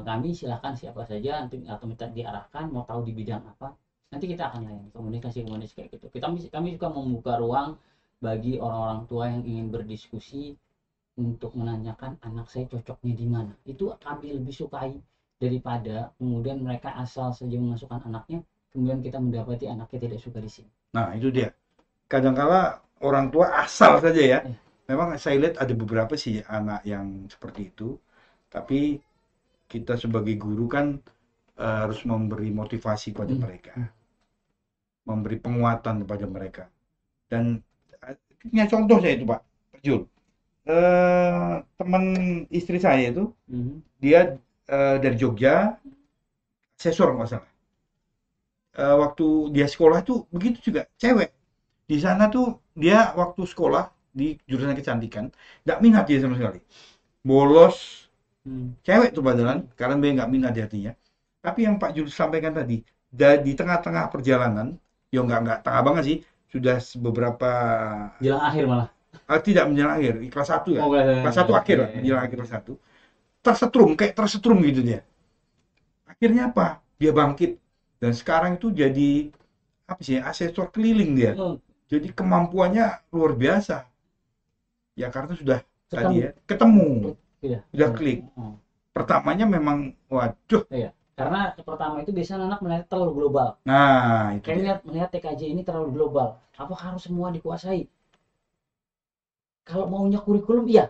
kami, silakan siapa saja nanti, atau minta diarahkan mau tahu di bidang apa, nanti kita akan layani, komunikasi kayak gitu. Kami juga membuka ruang bagi orang-orang tua yang ingin berdiskusi untuk menanyakan anak saya cocoknya di mana. Itu kami lebih sukai daripada kemudian mereka asal saja memasukkan anaknya, kemudian kita mendapati anaknya tidak suka di sini. nah itu dia. Kadangkala orang tua asal saja ya. Eh, Memang saya lihat ada beberapa sih anak yang seperti itu. Tapi kita sebagai guru kan harus memberi motivasi pada mm, mereka, memberi penguatan kepada mereka. Dan punya contoh saya itu Pak Jul. Teman istri saya itu dia dari Jogja, asesor nggak salah. Waktu dia sekolah tuh begitu juga, cewek. Di sana tuh dia waktu sekolah di jurusan kecantikan, nggak minat dia sama sekali. Bolos, cewek tuh padahal, karena dia nggak minat di hatinya. Tapi yang Pak Jul sampaikan tadi, di tengah-tengah perjalanan, ya nggak tengah banget sih, sudah beberapa Jelang akhir malah. tidak menjelang akhir, kelas 1 ya, Oh, gak ada. kelas 1 akhir lah, menjelang akhir kelas 1, tersetrum, kayak tersetrum gitu dia. Akhirnya apa? Dia bangkit, dan sekarang itu jadi apa sih, asesor keliling dia. Oh, Jadi kemampuannya luar biasa. Ya karena sudah tadi ketemu. ya, ketemu, Iya. sudah klik. Oh, Pertamanya memang waduh. iya. Karena pertama itu biasanya anak melihat terlalu global. Nah, itu Kayak dia. melihat TKJ ini terlalu global. Apakah harus semua dikuasai? Kalau maunya kurikulum, iya.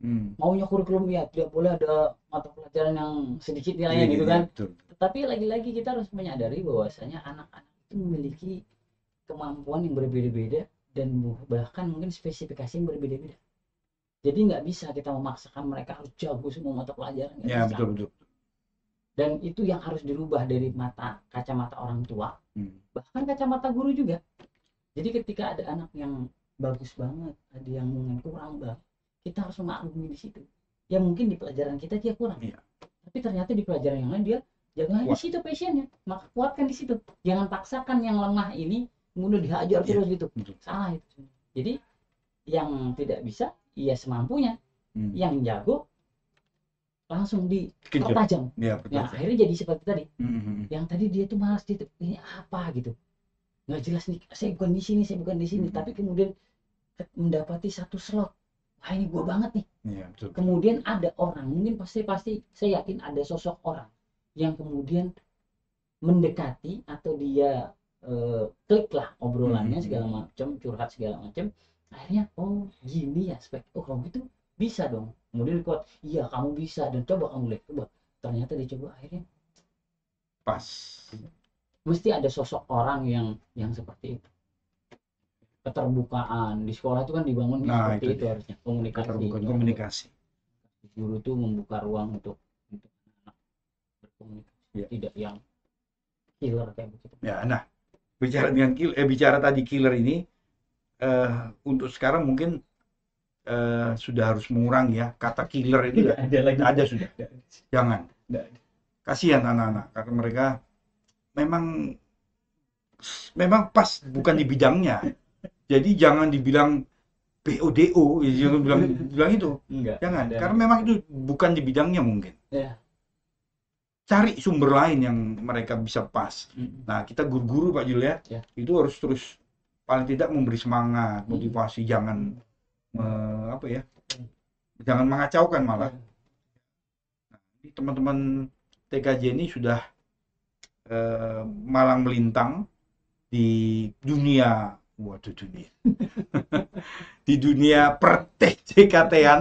Hmm. Maunya kurikulum, iya. Tidak boleh ada mata pelajaran yang sedikit nilainya Iya, gitu iya, kan. betul. Tetapi lagi-lagi kita harus menyadari bahwasanya anak-anak itu memiliki kemampuan yang berbeda-beda, dan bahkan mungkin spesifikasi yang berbeda-beda. Jadi nggak bisa kita memaksakan mereka harus jago semua mata pelajaran, nggak Ya, bisa. betul, betul. Dan itu yang harus dirubah dari kacamata orang tua, bahkan kacamata guru juga. Jadi ketika ada anak yang bagus banget, ada yang mungkin kurang banget, kita harus memaklumi di situ. Ya mungkin di pelajaran kita dia kurang, Iya. tapi ternyata di pelajaran yang lain dia jangan di situ passionnya, maka kuatkan di situ. Jangan paksakan yang lemah ini kemudian dihajar terus gitu. Betul. Salah itu. Jadi yang tidak bisa, ya semampunya. Yang jago, langsung Kejut. dipertajam. Ya, betul. Ya akhirnya jadi seperti tadi. Mhm. Yang tadi dia tuh malas, dia tuh ini apa gitu, nggak jelas nih, saya bukan di sini, saya bukan di sini, tapi kemudian mendapati satu slot, wah ini gua banget nih. Iya, betul. Kemudian ada orang, mungkin pasti saya yakin ada sosok orang yang kemudian mendekati atau dia klik lah obrolannya segala macam, curhat segala macam, akhirnya oh gini ya spek, oh kalau gitu bisa dong. Kemudian kuat, iya kamu bisa, dan coba kamu lihat, coba ternyata dicoba, akhirnya Pas. mesti ada sosok orang yang seperti itu. Keterbukaan di sekolah itu kan dibangun Nah, seperti itu itu dia. harusnya, komunikasi. Keterbukaan komunikasi. Guru tuh membuka ruang untuk anak berkomunikasi, Ya. tidak yang killer kayak begitu. Ya, nah, bicara tadi killer ini, untuk sekarang mungkin sudah harus mengurangi ya, kata killer itu Nggak ada lagi. ada sudah. Jangan. Nggak ada. Kasihan anak-anak karena mereka memang pas bukan di bidangnya. Jadi jangan dibilang BODO, jangan bilang itu. Enggak. Jangan, ada. karena memang itu bukan di bidangnya mungkin. Ya. Cari sumber lain yang mereka bisa pas. Nah, kita guru-guru Pak Jul ya, itu harus terus paling tidak memberi semangat, motivasi, jangan jangan mengacaukan malah. Nah, ini teman-teman TKJ ini sudah malang melintang di dunia, di dunia per-TJKT-an.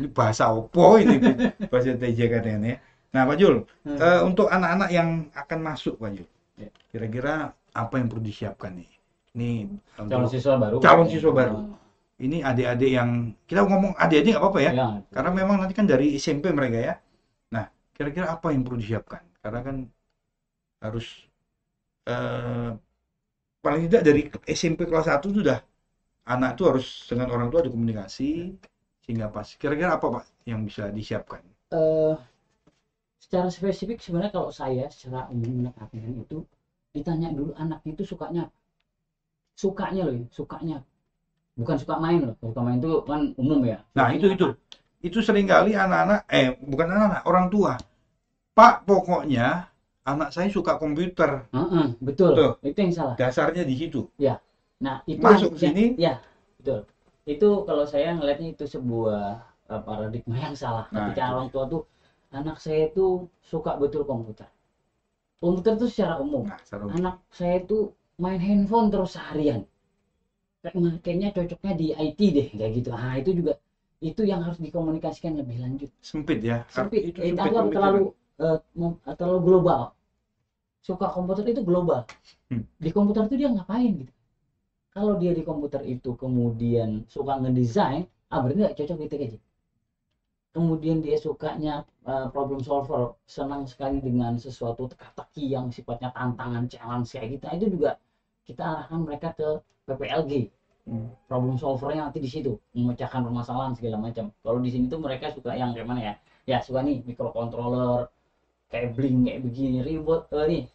Ini bahasa opo ini, bahasa TJKT-an ya. Nah, Pak Jul, untuk anak-anak yang akan masuk, Pak Jul, kira-kira apa yang perlu disiapkan nih? Ini calon siswa baru. Calon siswa baru. Ini adik-adik yang, kita ngomong adik-adik nggak apa-apa ya, karena memang nanti kan dari SMP mereka ya. Nah, kira-kira apa yang perlu disiapkan? Karena kan harus paling tidak dari SMP kelas 1 sudah anak itu harus dengan orang tua ada komunikasi sehingga pas. Kira-kira apa Pak yang bisa disiapkan? Secara spesifik sebenarnya kalau saya secara umum menekatkan itu, ditanya dulu anaknya itu sukanya loh, sukanya bukan suka main loh. Suka main itu kan umum ya. Nah, itu seringkali anak-anak bukan anak-anak, orang tua. Pak, pokoknya anak saya suka komputer. Betul. Tuh, itu yang salah. Dasarnya di situ. Ya. Nah, itu masuk ke sini. Ya, betul. Itu kalau saya ngelihatnya itu sebuah paradigma yang salah. Ketika orang tua tuh, anak saya itu suka betul komputer. Komputer itu secara umum. Anak saya itu main handphone terus seharian. Kayaknya cocoknya di IT deh, kayak gitu. Nah, itu juga itu yang harus dikomunikasikan lebih lanjut. Sempit ya. Sempit. Itu terlalu global. Suka komputer itu global. Di komputer itu dia ngapain gitu. Kalau dia di komputer itu kemudian suka ngedesain, berarti nggak cocok di TKJ. Kemudian dia sukanya problem solver, senang sekali dengan sesuatu teka-teki yang sifatnya tantangan, challenge kayak gitu. Itu juga kita arahkan mereka ke PPLG. Problem solvernya nanti di situ, memecahkan permasalahan segala macam. Kalau di sini tuh mereka suka yang kayak mana ya? Ya suka nih microcontroller, kayak Blink kayak begini, ribet nih.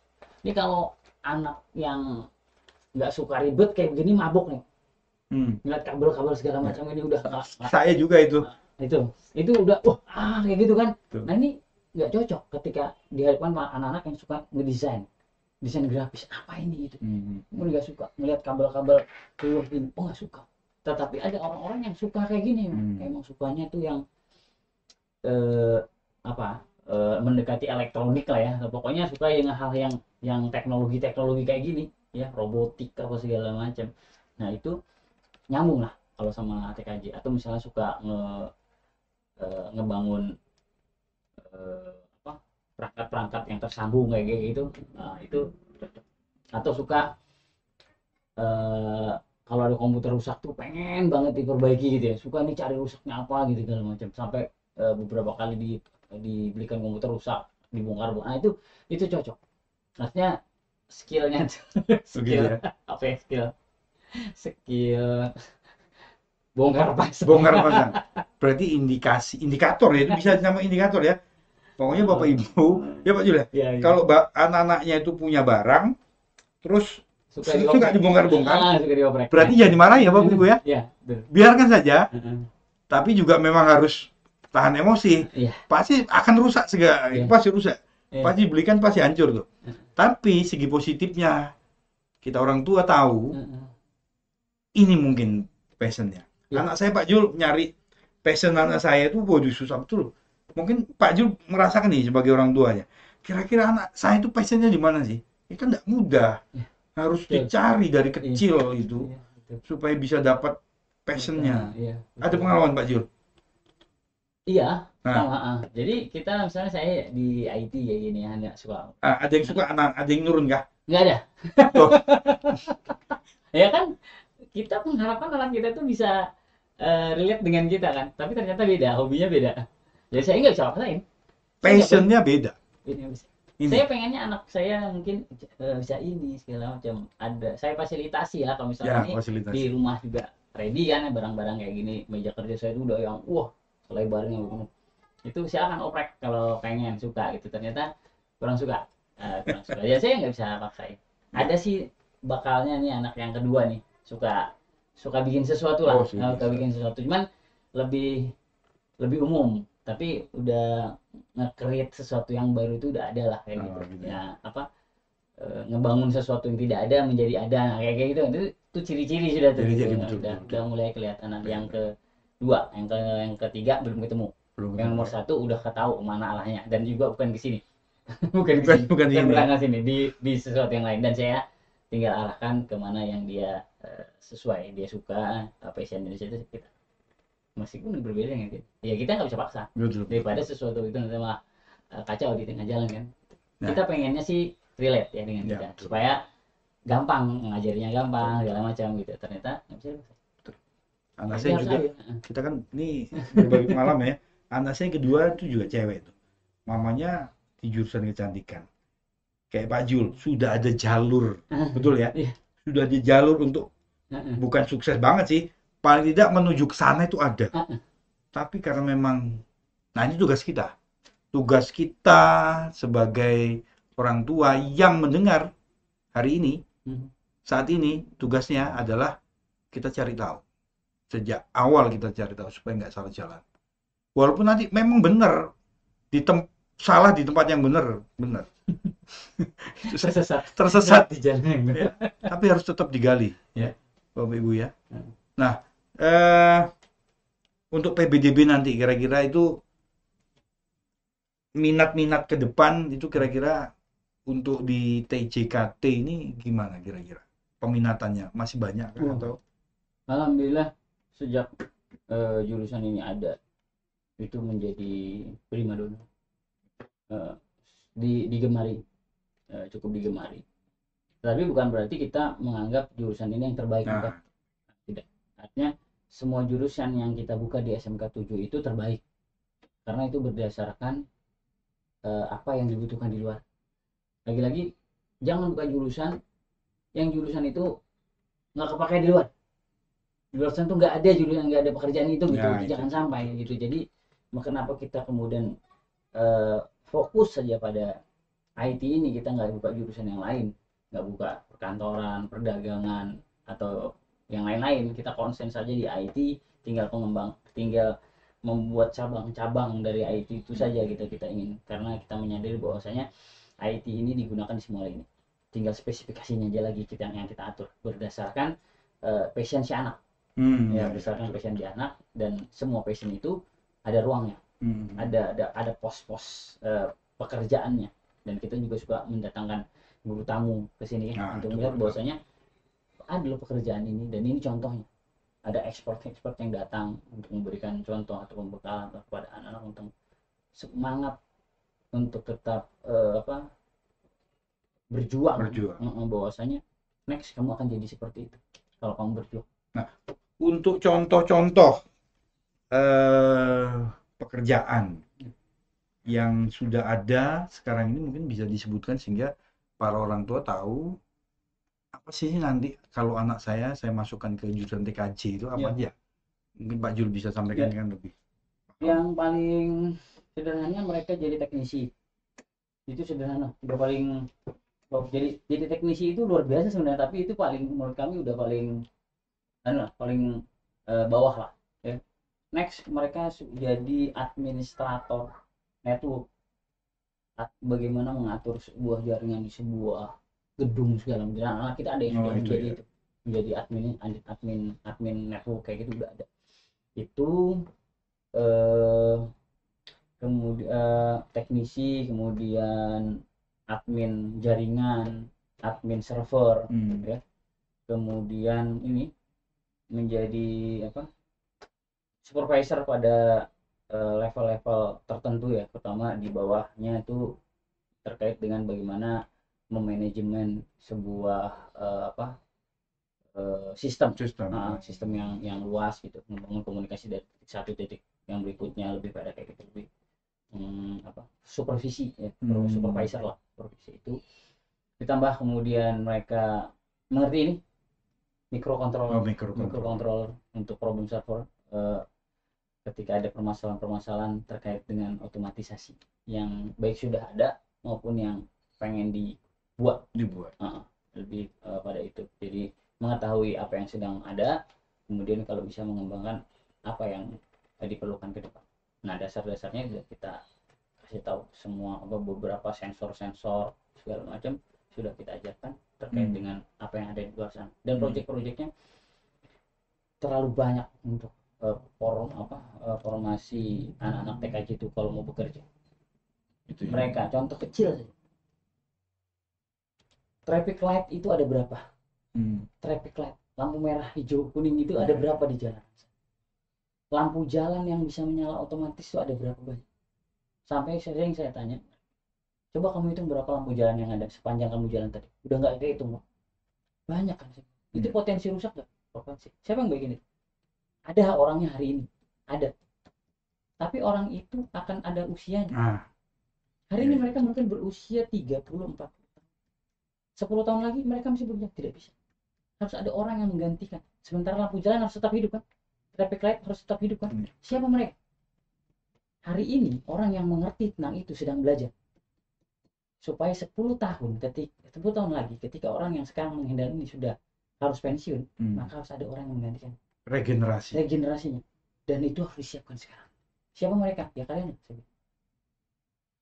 Ini kalau anak yang nggak suka ribet kayak begini mabok nih. Ngeliat kabel-kabel segala macam ini udah saya juga itu. Itu udah kayak gitu kan. Nah ini nggak cocok ketika dihadapkan anak-anak yang suka ngedesain, desain grafis, apa ini gitu. Mungkin nggak suka ngeliat kabel-kabel keluar ini, nggak suka. Tetapi ada orang-orang yang suka kayak gini, emang sukanya tuh yang mendekati elektronik lah ya. Pokoknya suka dengan hal yang teknologi kayak gini ya, robotik apa segala macam. Nah itu nyambung lah kalau sama TKJ. Atau misalnya suka ngebangun perangkat-perangkat yang tersambung kayak gitu. Nah itu atau suka kalau ada komputer rusak tuh pengen banget diperbaiki gitu ya, suka nih cari rusaknya apa gitu segala macam, sampai beberapa kali dibelikan komputer rusak, dibongkar. Nah itu cocok, maksudnya skillnya skill apa ya, skill bongkar pasang. Berarti indikator ya, itu bisa nama indikator ya. Pokoknya Bapak Ibu ya Pak Jul ya, kalau anak-anaknya itu punya barang terus suka dibongkar-bongkar, berarti jangan dimarahin ya Bapak Ibu ya. Biarkan saja. Tapi juga memang harus tahan emosi, Iya, pasti akan rusak segala, iya, pasti rusak. iya. Pasti belikan pasti hancur tuh. Tapi segi positifnya, kita orang tua tahu Heeh. ini mungkin passionnya. Iya, Anak saya Pak Jul nyari passion anak saya itu waduh susah betul. Mungkin Pak Jul merasakan nih sebagai orang tuanya. Kira-kira anak saya itu passionnya di mana sih? Itu kan tidak mudah. iya, Harus betul. dicari dari Iya, kecil itu iya, betul. supaya bisa dapat Heeh, passionnya. iya, Ada betul. pengalaman Pak Jul? Iya, Nah, sama. Jadi kita misalnya saya di IT ya gini ya, nggak suka. ada yang suka anak, ada yang nurun kah? Nggak ada. Loh, Ya kan, kita mengharapkan anak kita tuh bisa relate dengan kita kan. Tapi ternyata beda, hobinya beda. Jadi saya nggak bisa paksain. Saya nggak pengen. passionnya beda. Ini bisa. Ini. Saya pengennya anak saya mungkin bisa ini segala macam. Ada, saya fasilitasi ya kalau misalnya Ya, ini fasilitas. di rumah juga ready kan ya barang-barang kayak gini. Meja kerja saya itu udah yang wah selebarnya begini. Itu silakan oprek kalau pengen suka gitu. Ternyata kurang suka. Kurang suka. Ya saya nggak bisa paksain. Ya. Ada sih bakalnya nih anak yang kedua nih suka suka bikin sesuatu lah. Oh, sih, Suka bikin sesuatu. Cuman lebih lebih umum. Tapi udah nge-create sesuatu yang baru itu udah ada lah kayak Oh, gitu. gitu ya. Ya apa ngebangun sesuatu yang tidak ada menjadi ada, nah, kayak gitu itu ciri-ciri sudah tuh gitu. Jadi Udah, betul, betul, udah, betul. udah mulai kelihatan. Nah, yang Betul. kedua yang ketiga belum ketemu. Belum Yang ketemu nomor ya. satu udah ketahu mana arahnya dan juga bukan ke sini. Bukan ke Bukan, sini, bukan bukan ini. berangkat sini, di sesuatu yang lain, dan saya tinggal arahkan kemana yang dia sesuai dia suka, passion dari situ kita meskipun berbeda kan gitu. Ya kita nggak bisa paksa Betul, betul. daripada sesuatu itu nanti malah kacau di tengah jalan kan. Nah, Kita pengennya sih relate ya dengan ya, kita betul. supaya gampang ngajarinya, gampang segala macam gitu. Ternyata nggak bisa dipaksa. Anak Jadi saya harus juga, adil. kita kan ini berbagi pengalaman ya. Anak saya yang kedua itu juga cewek tuh. Mamanya di jurusan kecantikan. Kayak Pak Jul, sudah ada jalur. Betul ya? Iya. Sudah ada jalur untuk bukan sukses banget sih. Paling tidak menuju ke sana itu ada. Tapi karena memang, nah ini tugas kita. Tugas kita sebagai orang tua yang mendengar hari ini, saat ini tugasnya adalah kita cari tahu. Sejak awal kita cari tahu supaya nggak salah jalan. Walaupun nanti memang benar salah di tempat yang benar, benar. Itu tersesat di jalan yang benar. ya. Tapi harus tetap digali, Ya. Bapak Ibu ya. Nah, untuk PBDB nanti kira-kira itu minat-minat ke depan itu kira-kira untuk di TJKT ini gimana kira-kira? Peminatannya masih banyak kan atau? Alhamdulillah sejak jurusan ini ada itu menjadi primadona, digemari, cukup digemari. Tapi bukan berarti kita menganggap jurusan ini yang terbaik, bukan. Tidak. Artinya semua jurusan yang kita buka di SMK 7 itu terbaik karena itu berdasarkan apa yang dibutuhkan di luar. Lagi-lagi jangan buka jurusan yang jurusan itu nggak kepake di luar. Di luar sana tuh nggak ada jurusan, nggak ada pekerjaan itu gitu. Ya, Jangan sampai gitu. Jadi kenapa kita kemudian fokus saja pada IT ini, kita nggak buka jurusan yang lain, nggak buka perkantoran, perdagangan atau yang lain-lain. Kita konsen saja di IT, tinggal membuat cabang-cabang dari IT itu saja kita ingin, karena kita menyadari bahwasanya IT ini digunakan di semua ini. Tinggal spesifikasinya aja lagi yang kita atur berdasarkan passion si anak. Ya, berdasarkan passion di anak, dan semua passion itu ada ruangnya. Ada pos-pos pekerjaannya, dan kita juga suka mendatangkan guru tamu ke sini untuk melihat bahwasanya ada loh pekerjaan ini dan ini contohnya. Ada expert yang datang untuk memberikan contoh atau pembekalan kepada anak-anak untuk semangat untuk tetap berjuang. Bahwasanya next kamu akan jadi seperti itu kalau kamu berjuang. Nah, untuk contoh-contoh pekerjaan yang sudah ada sekarang ini mungkin bisa disebutkan sehingga para orang tua tahu apa sih nanti kalau anak saya masukkan ke jurusan TKJ itu apa aja. Mungkin Pak Jul bisa sampaikan kan lebih. Yang paling sederhananya mereka jadi teknisi. Itu sederhana, udah paling jadi teknisi itu luar biasa sebenarnya, tapi itu paling menurut kami udah paling bawah lah ya. Next mereka jadi administrator network, bagaimana mengatur sebuah jaringan di sebuah gedung segala macam. Nah, kita ada yang Oh sudah itu menjadi ya. itu, menjadi admin network kayak gitu udah ada. Itu eh, kemudian teknisi, kemudian admin jaringan, admin server, ya. Kemudian ini menjadi apa? Supervisor pada level-level tertentu ya, pertama di bawahnya itu terkait dengan bagaimana memanajemen sebuah apa sistem, Sistem. sistem yang luas gitu, membangun komunikasi dari titik satu titik yang berikutnya, lebih pada kayak gitu, lebih apa supervisi ya, supervisor lah, supervisi itu. Ditambah kemudian mereka mengerti ini Oh, mikrokontrol, microcontroller. untuk problem solver ketika ada permasalahan-permasalahan terkait dengan otomatisasi yang baik sudah ada maupun yang pengen dibuat. Lebih pada itu, jadi mengetahui apa yang sedang ada, kemudian kalau bisa mengembangkan apa yang diperlukan ke depan. Nah, dasar-dasarnya sudah kita kasih tahu semua, beberapa sensor-sensor segala macam sudah kita ajarkan terkait dengan apa yang ada di luar sana. Dan proyek-proyeknya terlalu banyak untuk formasi anak-anak TKJ itu kalau mau bekerja. Itu ya. Mereka contoh kecil, traffic light itu ada berapa? Traffic light, lampu merah, hijau, kuning itu ada berapa di jalan? Lampu jalan yang bisa menyala otomatis itu ada berapa banyak? Sampai sering saya tanya, coba kamu hitung berapa lampu jalan yang ada sepanjang kamu jalan tadi. Udah nggak kehitung, banyak kan? Itu potensi rusak nggak? Potensi. Siapa yang bikin itu? Ada orangnya hari ini, ada. Tapi orang itu akan ada usianya. Hari ini mereka mungkin berusia 30-40 tahun. 10 tahun lagi mereka masih bekerja, tidak bisa. Harus ada orang yang menggantikan. Sementara lampu jalan harus tetap hidup kan? Traffic light harus tetap hidup kan? Siapa mereka? Hari ini orang yang mengerti tentang itu sedang belajar. Supaya 10 tahun, 10 tahun lagi ketika orang yang sekarang menghindar ini sudah harus pensiun, maka harus ada orang yang menggantikan. Regenerasinya. Dan itu harus disiapkan sekarang. Siapa mereka? Ya kalian.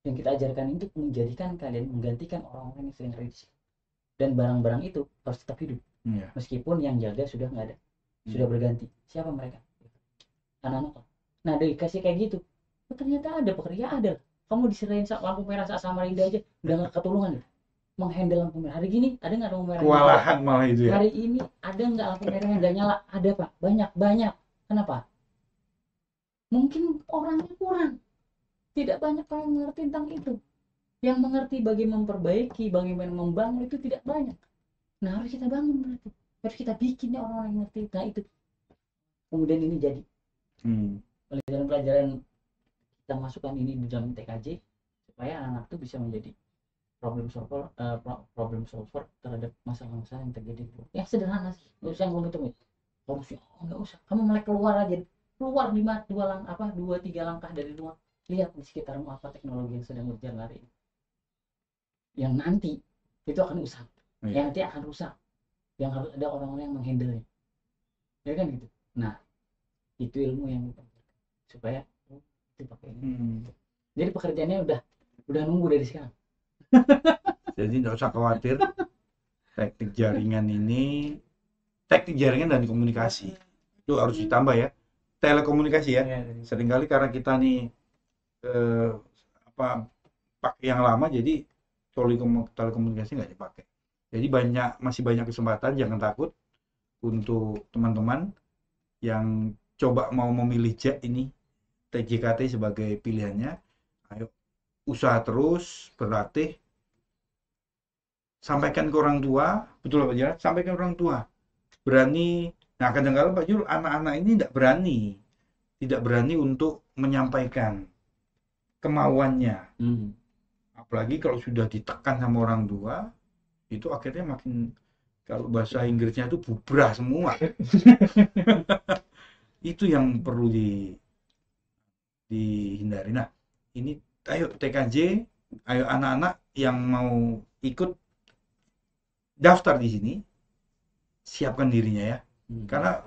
Yang kita ajarkan itu menjadikan kalian menggantikan orang-orang yang sedang ready. Dan barang-barang itu harus tetap hidup. Meskipun yang jaga sudah nggak ada, sudah berganti. Siapa mereka? Anak-anak. Nah, dikasih kayak gitu, ternyata ada pekerja, ada. Kamu diserahin lampu merah saat Samarinda aja udah nggak ketulungan ya, menghandle lampu merah. Hari gini ada nggak lampu merah? Kewalahan malah itu ya. Hari ini ada nggak lampu merah yang nggak nyala? Ada pak, banyak. Kenapa? Mungkin orangnya kurang, tidak banyak yang mengerti tentang itu. Yang mengerti bagaimana memperbaiki, bagaimana membangun itu tidak banyak. Nah, harus kita bangun berarti. Harus kita bikin ya orang-orang yang ngerti. Nah, itu. Kemudian ini jadi pelajaran-pelajaran kita masukkan ini di dalam TKJ supaya anak-anak itu bisa menjadi problem solver terhadap masalah-masalah yang terjadi. Ya sederhana sih, nggak usah yang rumit-rumit. Harusnya nggak usah. Kamu mulai keluar aja, keluar 2-3 langkah dari rumah, lihat di sekitarmu apa teknologi yang sedang berjalan hari ini. Yang nanti itu akan rusak, yang nanti akan rusak, yang harus ada orang-orang yang menghandle-nya, ya kan gitu. Nah, itu ilmu yang supaya itu pakai ini. Jadi pekerjaannya udah nunggu dari sekarang. Jadi nggak usah khawatir, teknik jaringan dan komunikasi itu harus ditambah ya, telekomunikasi ya. Seringkali karena kita nih pakai yang lama, jadi telekomunikasi nggak dipakai. Jadi masih banyak kesempatan, jangan takut untuk teman-teman yang coba mau memilih TJKT sebagai pilihannya. Ayo usaha terus, berlatih, sampaikan ke orang tua, betul Pak Jarod, sampaikan ke orang tua, berani. Nah, kadang-kadang Pak Jul, anak-anak ini tidak berani untuk menyampaikan kemauannya. Apalagi kalau sudah ditekan sama orang tua, itu akhirnya makin, kalau bahasa Inggrisnya itu bubrah semua. Itu yang perlu dihindari. Nah, ini ayo TKJ, ayo anak-anak yang mau ikut daftar di sini, siapkan dirinya ya. Karena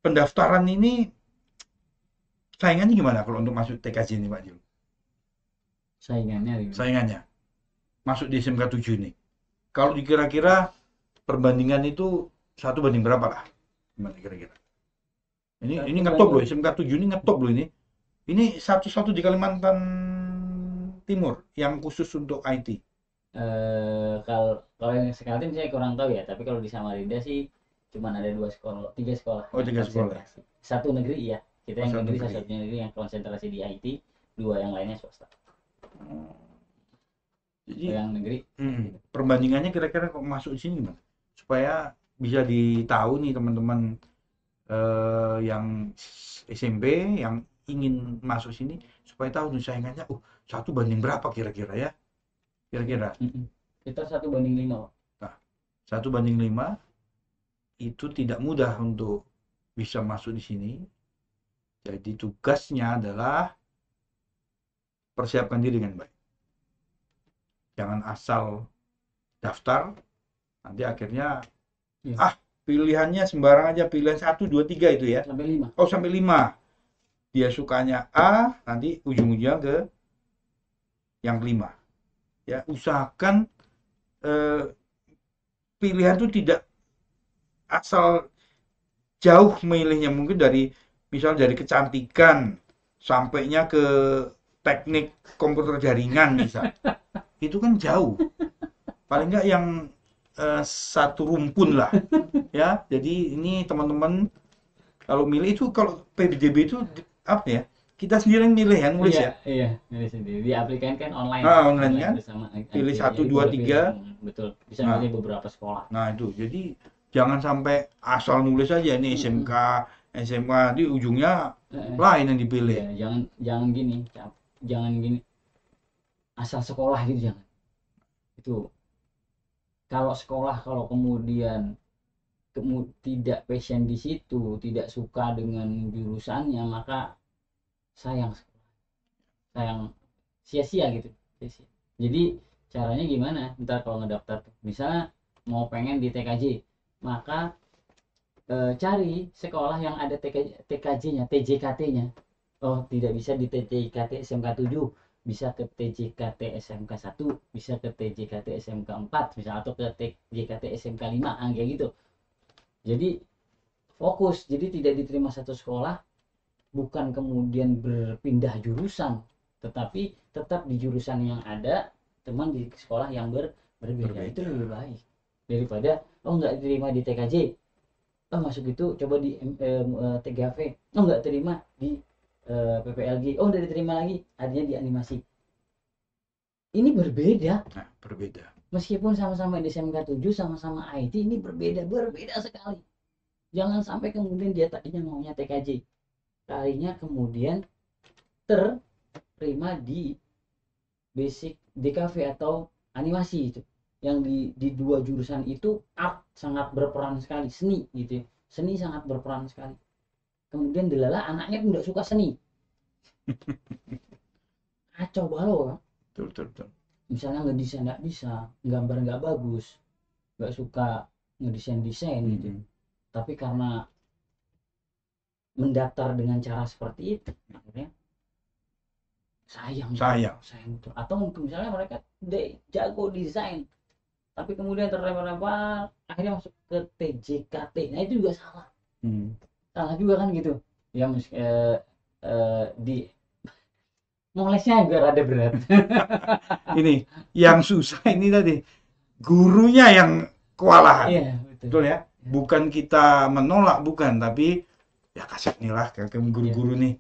pendaftaran ini saingannya gimana kalau untuk masuk TKJ ini Pak Jul? Saingannya gimana? Saingannya masuk di SMK 7 ini. Kalau dikira-kira perbandingan itu 1 banding berapa lah? Gimana kira-kira? Ini Satu ngetop loh, banding SMK 7 ini ngetop loh ini. Ini satu-satu di Kalimantan Timur yang khusus untuk IT. kalau kalau yang Sekaltim saya kurang tahu ya, tapi kalau di Samarinda sih cuman ada 3 sekolah Oh, yang 3 sekolah. konsentrasi. Satu negeri ya, kita Oh, yang satu negeri, negeri. satu negeri yang konsentrasi di IT, 2 yang lainnya swasta. Jadi Yang negeri perbandingannya kira-kira kok masuk di sini gimana? Supaya bisa ditahu nih teman-teman yang SMP yang ingin masuk sini supaya tahu nih saingannya. 1 banding berapa kira-kira ya? Kira-kira. kita 1 banding 5. Nah, 1 banding 5 itu tidak mudah untuk bisa masuk di sini. Jadi tugasnya adalah persiapkan diri dengan baik. Jangan asal daftar, nanti akhirnya Iya. pilihannya sembarang aja, pilihan 1, 2, 3 itu ya. Sampai 5. Oh, sampai 5. Dia sukanya A, nanti ujung-ujungnya ke yang kelima. Ya, usahakan pilihan itu tidak asal jauh milihnya, mungkin misal dari kecantikan sampainya ke teknik komputer jaringan misal. Itu kan jauh. Paling nggak yang satu rumpun lah. Ya, jadi ini teman-teman kalau milih itu, kalau PBJB itu apa ya? Kita sendiri yang milih ya, nulis ya. Iya, milih sendiri. Di aplikasi kan online. Online kan? Bersama Pilih IT. 1, Jadi 2, boleh pilih. 3. Betul. Bisa Nah. milih beberapa sekolah. Nah, itu. Jadi jangan sampai asal nulis aja ini SMK, SMA, di ujungnya lain yang dipilih. Ya, jangan gini. Jangan gini. Asal sekolah gitu jangan. Itu kalau sekolah, kalau kemudian tidak passion di situ, tidak suka dengan jurusannya, maka sayang sia-sia gitu. Sia-sia. Jadi caranya gimana? Ntar kalau ngedaftar misalnya mau pengen di TKJ, maka cari sekolah yang ada TKJ-nya, TJKT-nya. Oh, tidak bisa di TJKT SMK 7, bisa ke TJKT SMK 1, bisa ke TJKT SMK 4, bisa atau ke TJKT SMK 5, kayak gitu. Jadi fokus, jadi tidak diterima satu sekolah, bukan kemudian berpindah jurusan, tetapi tetap di jurusan yang ada, teman di sekolah yang berbeda. Itu lebih baik daripada nggak diterima di TKJ, masuk itu coba di TGV, nggak terima di PPLG, udah diterima lagi adanya di animasi. Ini berbeda. Nah, berbeda. Meskipun sama-sama di SMK 7, sama-sama IT, ini berbeda sekali. Jangan sampai kemudian dia tadinya maunya TKJ, kalinya kemudian terima di basic DKV atau animasi itu. Yang di 2 jurusan itu art sangat berperan sekali, seni gitu ya. Seni sangat berperan sekali. Kemudian delala anaknya pun nggak suka seni. Kacau balau kan? Betul. Misalnya ngedesain nggak bisa, gambar nggak bagus, nggak suka ngedesain gitu. Tapi karena mendaftar dengan cara seperti itu, akhirnya sayang betul. Atau mungkin misalnya mereka jago desain, tapi kemudian terlempar-lempar, akhirnya masuk ke TJKT. Nah, itu juga salah. Salah juga kan gitu. Ya di molesnya agak rada berat. Ini yang susah ini tadi gurunya yang kewalahan. Iya, betul ya. Bukan kita menolak, bukan, tapi ya kasih lah ke guru-guru nih.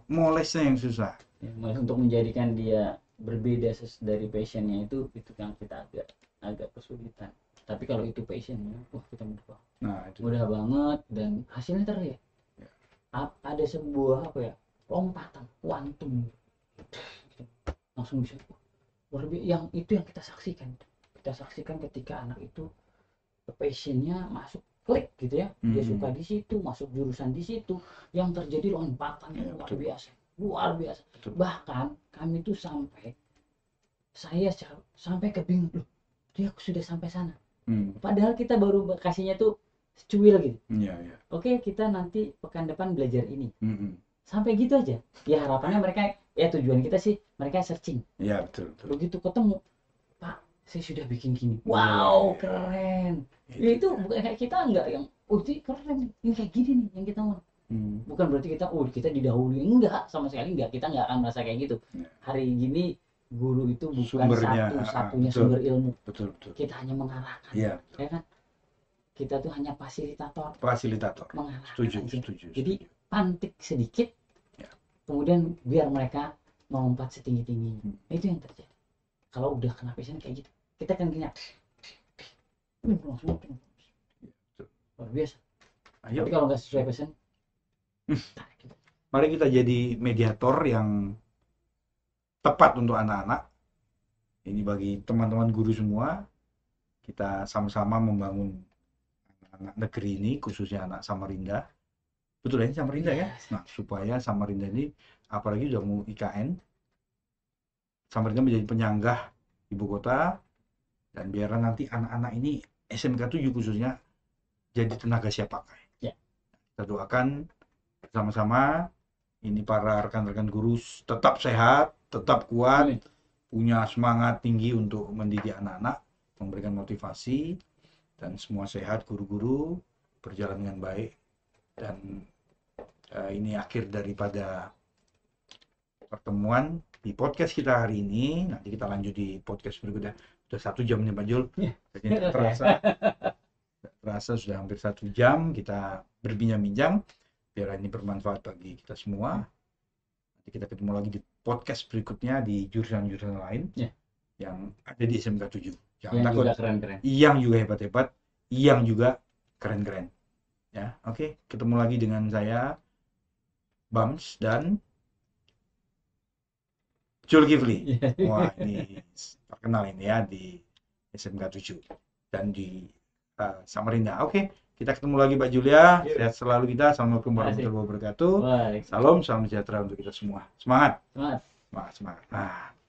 Molesnya yang susah. Untuk menjadikan dia berbeda dari passionnya itu yang kita agak kesulitan. Tapi kalau itu passionnya, kita mudah. Mudah banget, dan hasilnya terlihat. Ada sebuah lompatan kuantum, langsung bisa yang kita saksikan ketika anak itu passionnya masuk, klik gitu ya, dia suka di situ, masuk jurusan di situ, yang terjadi lompatan yang luar biasa. Betul. Bahkan kami tuh saya sampai kebingung, loh, dia sudah sampai sana, padahal kita baru kasihnya tuh cuil gitu. Iya. Oke, kita nanti pekan depan belajar ini. sampai gitu aja. Ya harapannya mereka, ya tujuan kita sih mereka searching. Ya, betul, betul. Begitu ketemu, Pak, saya sudah bikin gini. Wow, Wow, keren. Ya itu dia. bukan kayak kita enggak yang, oh ini keren, ini kayak gini nih yang kita mau. Bukan berarti kita, oh kita didahului. Enggak, sama sekali enggak. Kita enggak akan merasa kayak gitu. Ya. Hari gini guru itu bukan Sumbernya, satu-satunya betul. sumber ilmu. Betul, betul. Kita hanya mengarahkan. Iya, Ya kan? Kita tuh hanya fasilitator, fasilitator. mengarahkan Setuju, aja. setuju. Jadi pantik sedikit, Ya. kemudian biar mereka melompat setinggi-tingginya. Hmm. Itu yang terjadi. Kalau udah kena passion kayak gitu, kita kan kena langsung luar biasa. Ayo, Tapi kalau nggak sesuai passion, tarik gitu. mari kita jadi mediator yang tepat untuk anak-anak. Ini bagi teman-teman guru semua, kita sama-sama membangun anak negeri ini, khususnya anak Samarinda. Betul ya, ini Samarinda ya? Nah, supaya Samarinda ini, apalagi udah mau IKN, Samarinda menjadi penyanggah ibu kota, dan biar nanti anak-anak ini SMK 7 khususnya jadi tenaga siap pakai. Ya. Kita doakan bersama-sama, ini para rekan-rekan guru tetap sehat, tetap kuat, Amin. punya semangat tinggi untuk mendidik anak-anak, memberikan motivasi, dan semua sehat, guru-guru berjalan dengan baik. Dan ini akhir daripada pertemuan di podcast kita hari ini. Nanti kita lanjut di podcast berikutnya. Sudah 1 jam nih Pak Jul. Jadi tidak terasa sudah hampir 1 jam kita berbincang-bincang. Biar ini bermanfaat bagi kita semua. Nanti kita ketemu lagi di podcast berikutnya di jurusan-jurusan lain yang ada di SMK 7. Jangan Yang takut. juga keren-keren. Yang juga hebat-hebat, yang juga keren-keren. Ya, oke. Ketemu lagi dengan saya, Bams dan Zulkifli. Wah, ini terkenal ini ya di SMK 7 dan di Samarinda. Oke, kita ketemu lagi Pak Julia. Sehat selalu kita. Assalamualaikum warahmatullahi wabarakatuh. Salam sejahtera untuk kita semua. Semangat. Semangat. Semangat. Nah.